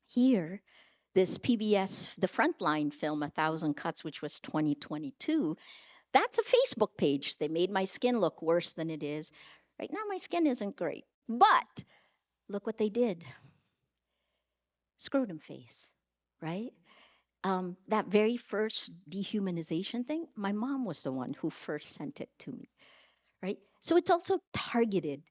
here this PBS, the Frontline film, A Thousand Cuts, which was 2022. That's a Facebook page. They made my skin look worse than it is. Right now, my skin isn't great. But look what they did, scrotum face, right? That very first dehumanization thing, my mom was the one who first sent it to me, right? So it's also targeted.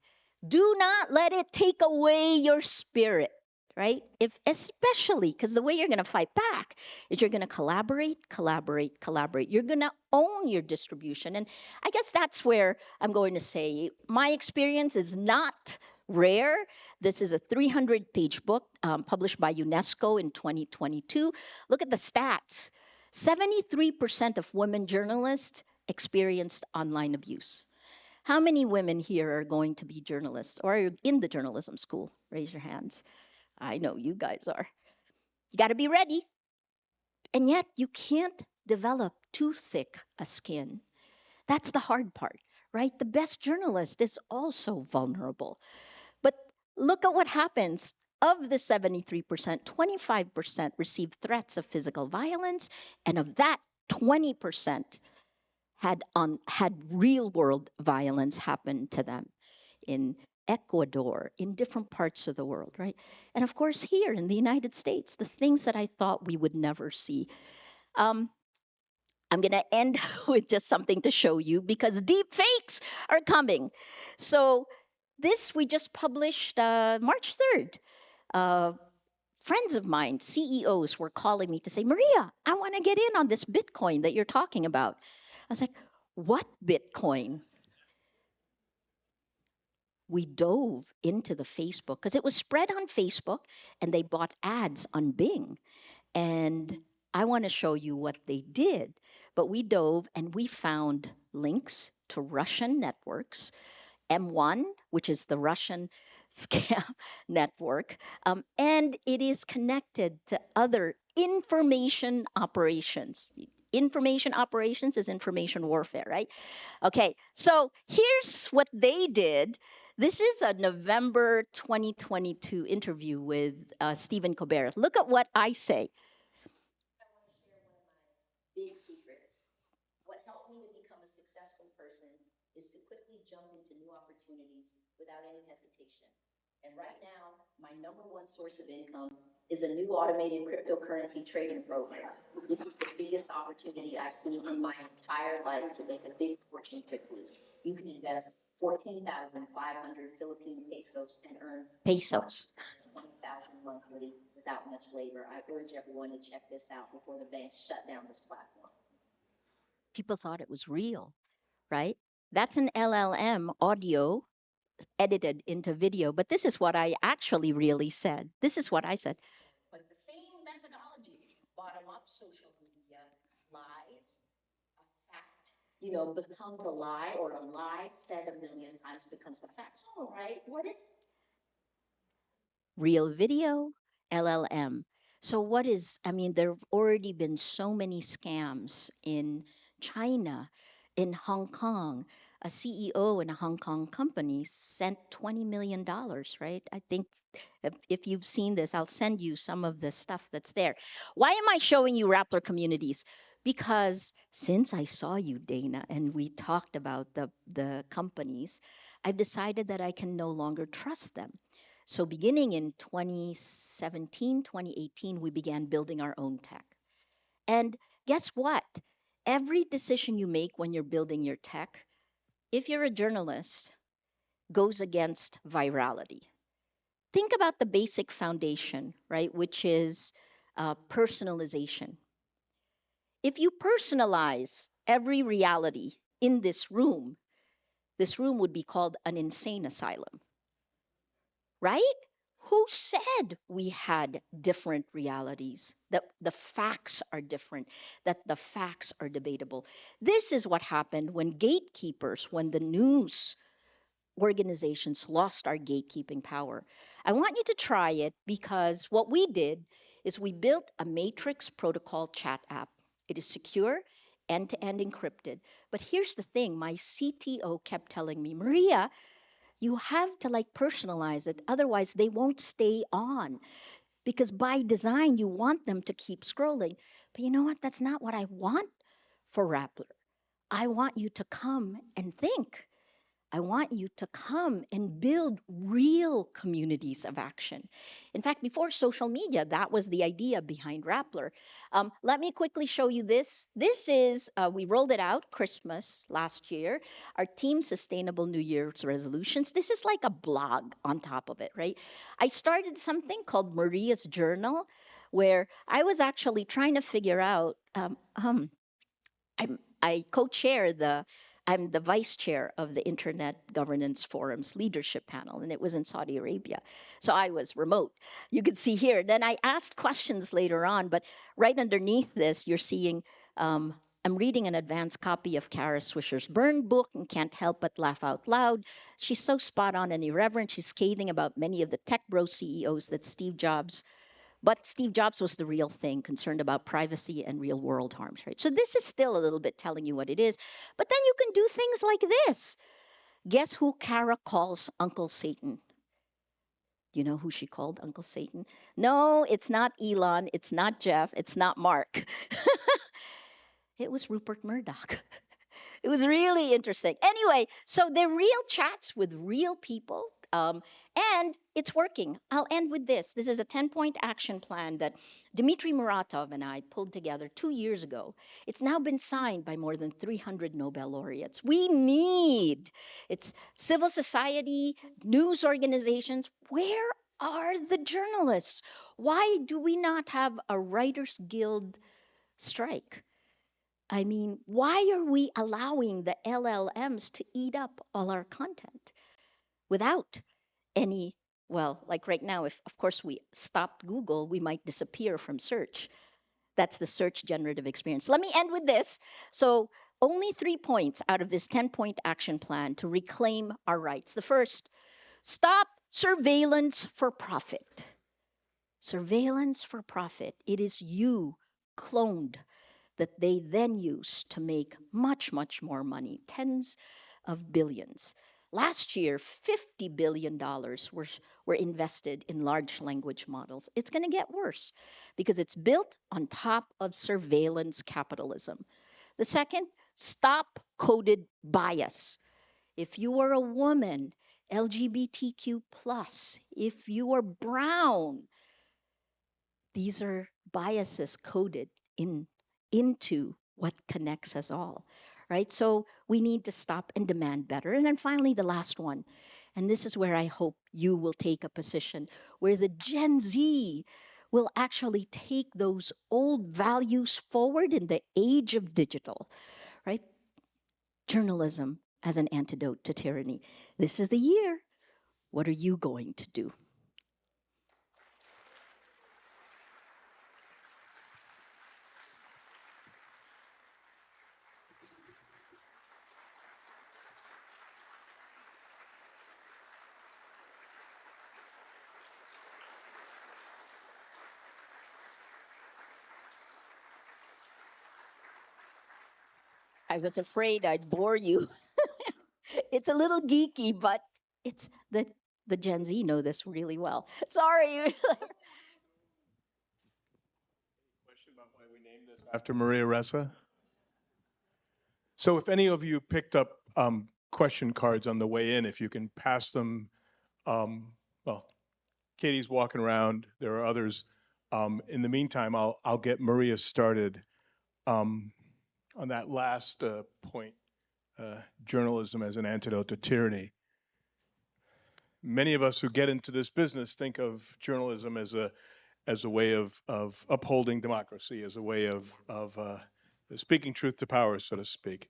Do not let it take away your spirit, right? If especially because the way you're going to fight back is you're going to collaborate, collaborate, collaborate. You're going to own your distribution, and I guess that's where I'm going to say my experience is not rare. This is a 300-page book published by UNESCO in 2022. Look at the stats. 73% of women journalists experienced online abuse. How many women here are going to be journalists or are in the journalism school? Raise your hands. I know you guys are. You got to be ready. And yet, you can't develop too thick a skin. That's the hard part, right? The best journalist is also vulnerable. But look at what happens. Of the 73%, 25% received threats of physical violence, and of that, 20% had real world violence happen to them in Ecuador, in different parts of the world, right? And of course, here in the United States, the things that I thought we would never see. Um, I'm going to end with just something to show you because deep fakes are coming. So, this we just published March 3rd. Uh, Friends of mine, CEOs, were calling me to say, Maria, I want to get in on this Bitcoin that you're talking about. I was like, what Bitcoin? We dove into the Facebook because it was spread on Facebook and they bought ads on Bing. And I want to show you what they did. But we dove and we found links to Russian networks, M1, which is the Russian scam network, and it is connected to other information operations. Information operations is information warfare, right? Okay, so here's what they did. This is a November 2022 interview with Stephen Colbert. Look at what I say. I want to share one of my big secrets. What helped me to become a successful person is to quickly jump into new opportunities without any hesitation. And right now, my number one source of income is a new automated cryptocurrency trading program. This is the biggest opportunity I've seen in my entire life to make a big fortune quickly. You can invest 14,500 Philippine pesos and earn pesos, 20,000 monthly without much labor. I urge everyone to check this out before the banks shut down this platform. People thought it was real, right? That's an LLM audio edited into video, but this is what I actually really said. This is what I said. But the same methodology, bottom up social media, lies, a fact, becomes a lie, or a lie said a million times becomes a fact. So, right, what is real video, LLM? So, there have already been so many scams in China, in Hong Kong. a CEO in a Hong Kong company sent $20 million, right? I think if you've seen this, I'll send you some of the stuff that's there. Why am I showing you Rappler communities? Because since I saw you, Dana, and we talked about the companies, I've decided that I can no longer trust them. So beginning in 2017, 2018, we began building our own tech. And guess what? Every decision you make when you're building your tech, if you're a journalist, goes against virality. Think about the basic foundation, right, which is personalization. If you personalize every reality in this room would be called an insane asylum, right? Who said we had different realities, that the facts are different, that the facts are debatable? This is what happened when gatekeepers, when the news organizations lost our gatekeeping power. I want you to try it because what we did is we built a matrix protocol chat app. It is secure, end-to-end encrypted. But here's the thing, my CTO kept telling me, Maria, you have to like personalize it, otherwise they won't stay on. Because by design, you want them to keep scrolling. But you know what? That's not what I want for Rappler. I want you to come and think. I want you to come and build real communities of action. In fact, before social media, that was the idea behind Rappler. Let me quickly show you this. This is, we rolled it out Christmas last year, our team sustainable New Year's resolutions. This is like a blog on top of it, right? I started something called Maria's Journal, where I was actually trying to figure out, I co-chair I'm the vice chair of the Internet Governance Forum's leadership panel, and it was in Saudi Arabia. So I was remote. You can see here. Then I asked questions later on, but right underneath this, you're seeing I'm reading an advanced copy of Kara Swisher's Burn book and can't help but laugh out loud. She's so spot on and irreverent. She's scathing about many of the tech bro CEOs that but Steve Jobs was the real thing, concerned about privacy and real world harms, right? So this is still a little bit telling you what it is. But then you can do things like this. Guess who Kara calls Uncle Satan? Do you know who she called Uncle Satan? No, it's not Elon. It's not Jeff. It's not Mark. It was Rupert Murdoch. It was really interesting. Anyway, so they're real chats with real people, and it's working. I'll end with this. This is a 10-point action plan that Dmitry Muratov and I pulled together 2 years ago. It's now been signed by more than 300 Nobel laureates. It's civil society, news organizations. Where are the journalists? Why do we not have a Writers Guild strike? I mean, why are we allowing the LLMs to eat up all our content without any, well, like right now, if of course we stopped Google, we might disappear from search. That's the search generative experience. Let me end with this. So, only 3 points out of this 10-point action plan to reclaim our rights. The first, stop surveillance for profit. Surveillance for profit. It is you cloned that they then use to make much, much more money, tens of billions. Last year, $50 billion were invested in large language models. It's going to get worse because it's built on top of surveillance capitalism. The second, stop coded bias. If you are a woman, LGBTQ, if you are brown, these are biases coded into what connects us all, right? So we need to stop and demand better. And then finally, the last one, and this is where I hope you will take a position, where the Gen Z will actually take those old values forward in the age of digital, right? Journalism as an antidote to tyranny. This is the year. What are you going to do? I was afraid I'd bore you. It's a little geeky, but it's the Gen Z know this really well. Sorry. Question about why we named this after Maria Ressa? So if any of you picked up question cards on the way in, if you can pass them, well, Katie's walking around. There are others. In the meantime, I'll get Maria started on that last point, journalism as an antidote to tyranny. Many of us who get into this business think of journalism as a way of upholding democracy, as a way of speaking truth to power, so to speak.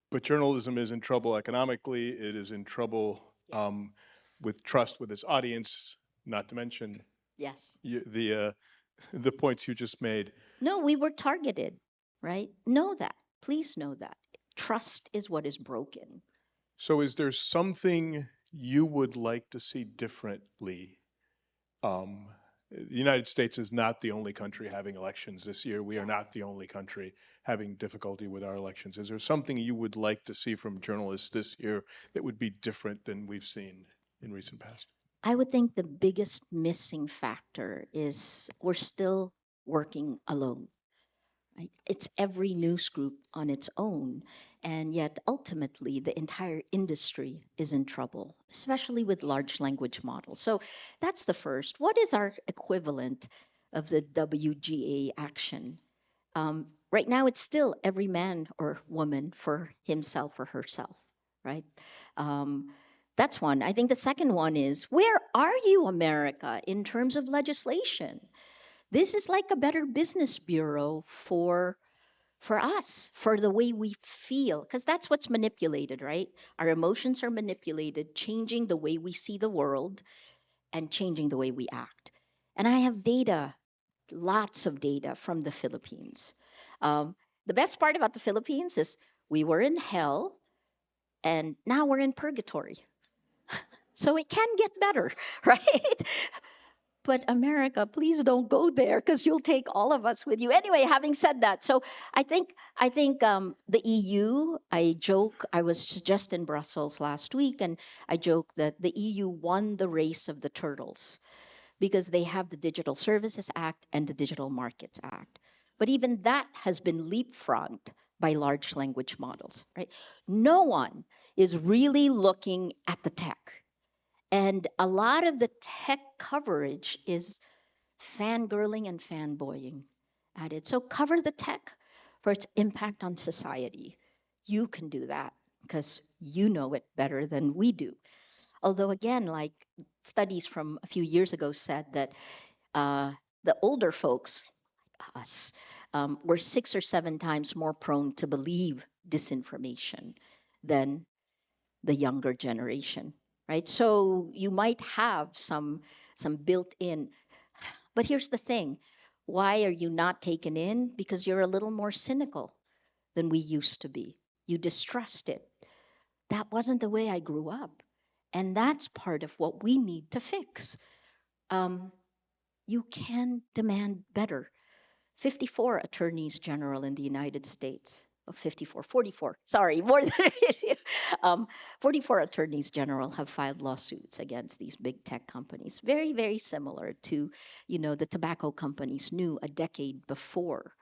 But journalism is in trouble economically. It is in trouble with trust with its audience, not to mention Yes. the points you just made. No, we were targeted, right? Know that. Please know that. Trust is what is broken. So is there something you would like to see differently? The United States is not the only country having elections this year. We are not the only country having difficulty with our elections. Is there something you would like to see from journalists this year that would be different than we've seen in recent past? I would think the biggest missing factor is we're still working alone. Right? It's every news group on its own, and yet ultimately the entire industry is in trouble, especially with large language models. So that's the first. What is our equivalent of the WGA action? Right now, it's still every man or woman for himself or herself, right? That's one. I think the second one is, where are you, America, in terms of legislation? This is like a better business bureau for us, for the way we feel, because that's what's manipulated, right? Our emotions are manipulated, changing the way we see the world and changing the way we act. And I have data, lots of data from the Philippines. The best part about the Philippines is we were in hell and now we're in purgatory. So it can get better, right? But America, please don't go there because you'll take all of us with you. Anyway, having said that, so I think the EU. I joke. I was just in Brussels last week, and I joke that the EU won the race of the turtles because they have the Digital Services Act and the Digital Markets Act. But even that has been leapfrogged by large language models, right? No one is really looking at the tech. And a lot of the tech coverage is fangirling and fanboying at it. So cover the tech for its impact on society. You can do that because you know it better than we do. Although, again, like studies from a few years ago said that the older folks, us, were 6 or 7 times more prone to believe disinformation than the younger generation, right? So you might have some built-in, but here's the thing. Why are you not taken in? Because you're a little more cynical than we used to be. You distrust it. That wasn't the way I grew up. And that's part of what we need to fix. You can demand better. 54 attorneys general in the United States. Oh, 54, 44, sorry, more than 44 attorneys general have filed lawsuits against these big tech companies. Very, very similar to, the tobacco companies knew a decade before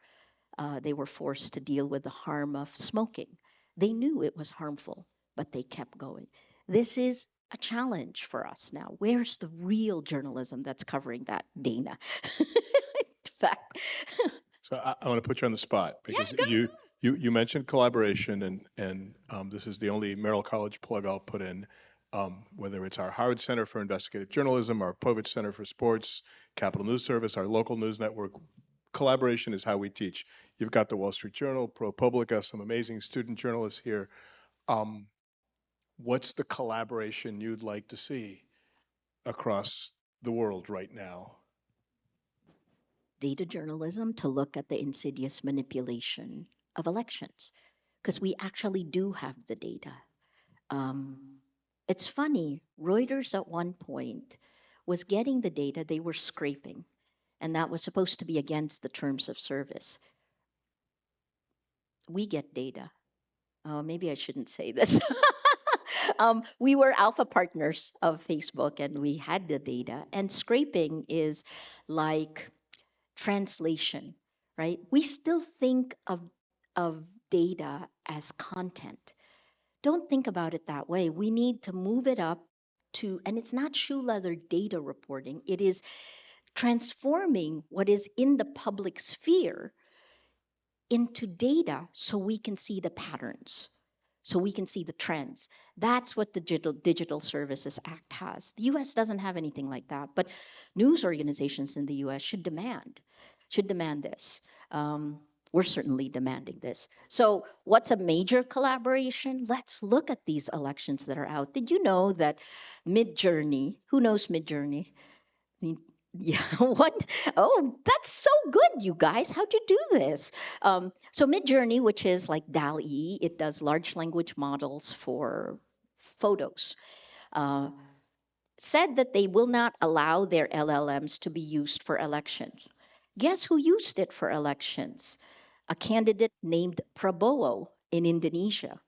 they were forced to deal with the harm of smoking. They knew it was harmful, but they kept going. This is a challenge for us now. Where's the real journalism that's covering that, Dana? In fact. So I want to put you on the spot because Yeah, you mentioned collaboration, and this is the only Merrill College plug I'll put in. Whether it's our Howard Center for Investigative Journalism, our Povich Center for Sports, Capital News Service, our local news network, collaboration is how we teach. You've got the Wall Street Journal, ProPublica, some amazing student journalists here. What's the collaboration you'd like to see across the world right now? data journalism to look at the insidious manipulation of elections because we actually do have the data. Um, it's funny, Reuters at one point was getting the data they were scraping, and that was supposed to be against the terms of service. We get data maybe I shouldn't say this. We were alpha partners of Facebook and we had the data. And scraping is like translation, right? We still think of data as content. Don't think about it that way. We need to move it up to, and it's not shoe leather data reporting, it is transforming what is in the public sphere into data so we can see the patterns, so we can see the trends. That's what the Digital Services Act has. The US doesn't have anything like that, but news organizations in the US should demand this. We're certainly demanding this. So, what's a major collaboration? Let's look at these elections that are out. Did you know that Midjourney, who knows Midjourney? I mean, yeah, what? Oh, that's so good, you guys. How'd you do this? So Midjourney, which is like DALL-E, it does large language models for photos, uh, said that they will not allow their LLMs to be used for elections. Guess who used it for elections? A candidate named Prabowo in Indonesia.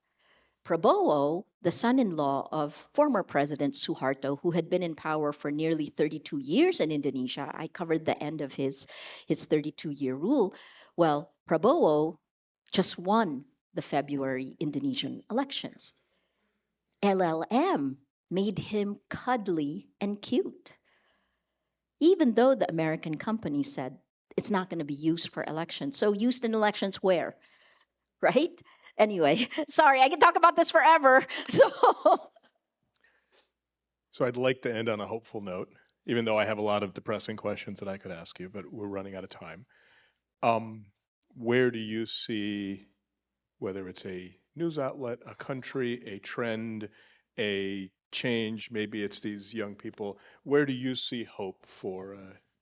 Prabowo, the son-in-law of former President Suharto, who had been in power for nearly 32 years in Indonesia. I covered the end of his 32-year rule. Well, Prabowo just won the February Indonesian elections. LLM made him cuddly and cute, even though the American company said it's not going to be used for elections. So used in elections where? Right? Anyway, sorry, I can talk about this forever. So I'd like to end on a hopeful note, even though I have a lot of depressing questions that I could ask you, but we're running out of time. Where do you see, whether it's a news outlet, a country, a trend, a change, maybe it's these young people, where do you see hope for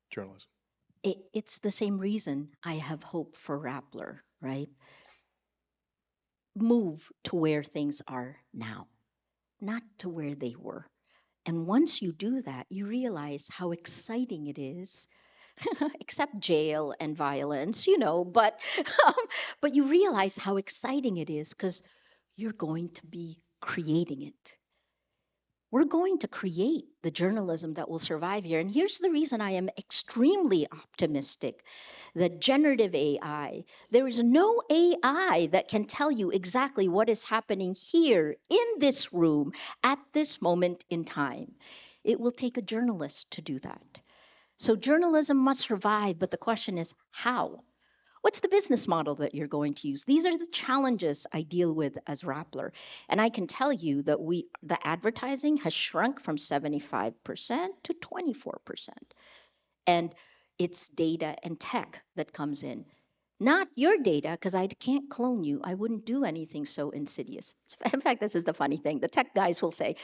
journalism? It's the same reason I have hope for Rappler, right? Move to where things are now, not to where they were. And once you do that, you realize how exciting it is, except jail and violence, but you realize how exciting it is because you're going to be creating it. We're going to create the journalism that will survive here. And here's the reason I am extremely optimistic that generative AI, there is no AI that can tell you exactly what is happening here in this room at this moment in time. It will take a journalist to do that. So journalism must survive, but the question is how? What's the business model that you're going to use? These are the challenges I deal with as Rappler. And I can tell you that the advertising has shrunk from 75% to 24%. And it's data and tech that comes in. Not your data, because I can't clone you. I wouldn't do anything so insidious. In fact, this is the funny thing. The tech guys will say,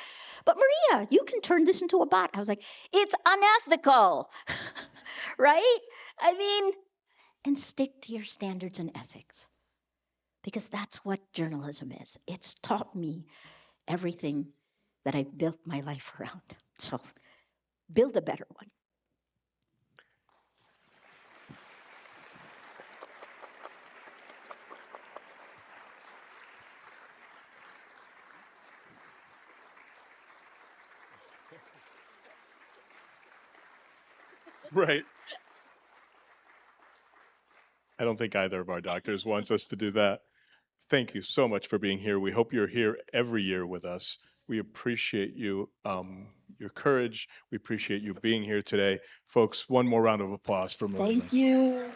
but Maria, you can turn this into a bot. I was like, it's unethical, right? I mean, and stick to your standards and ethics, because that's what journalism is. It's taught me everything that I've built my life around. So build a better one. Right. I don't think either of our doctors wants us to do that. Thank you so much for being here. We hope you're here every year with us. We appreciate you, your courage. We appreciate you being here today. Folks, one more round of applause for Maria. Thank you.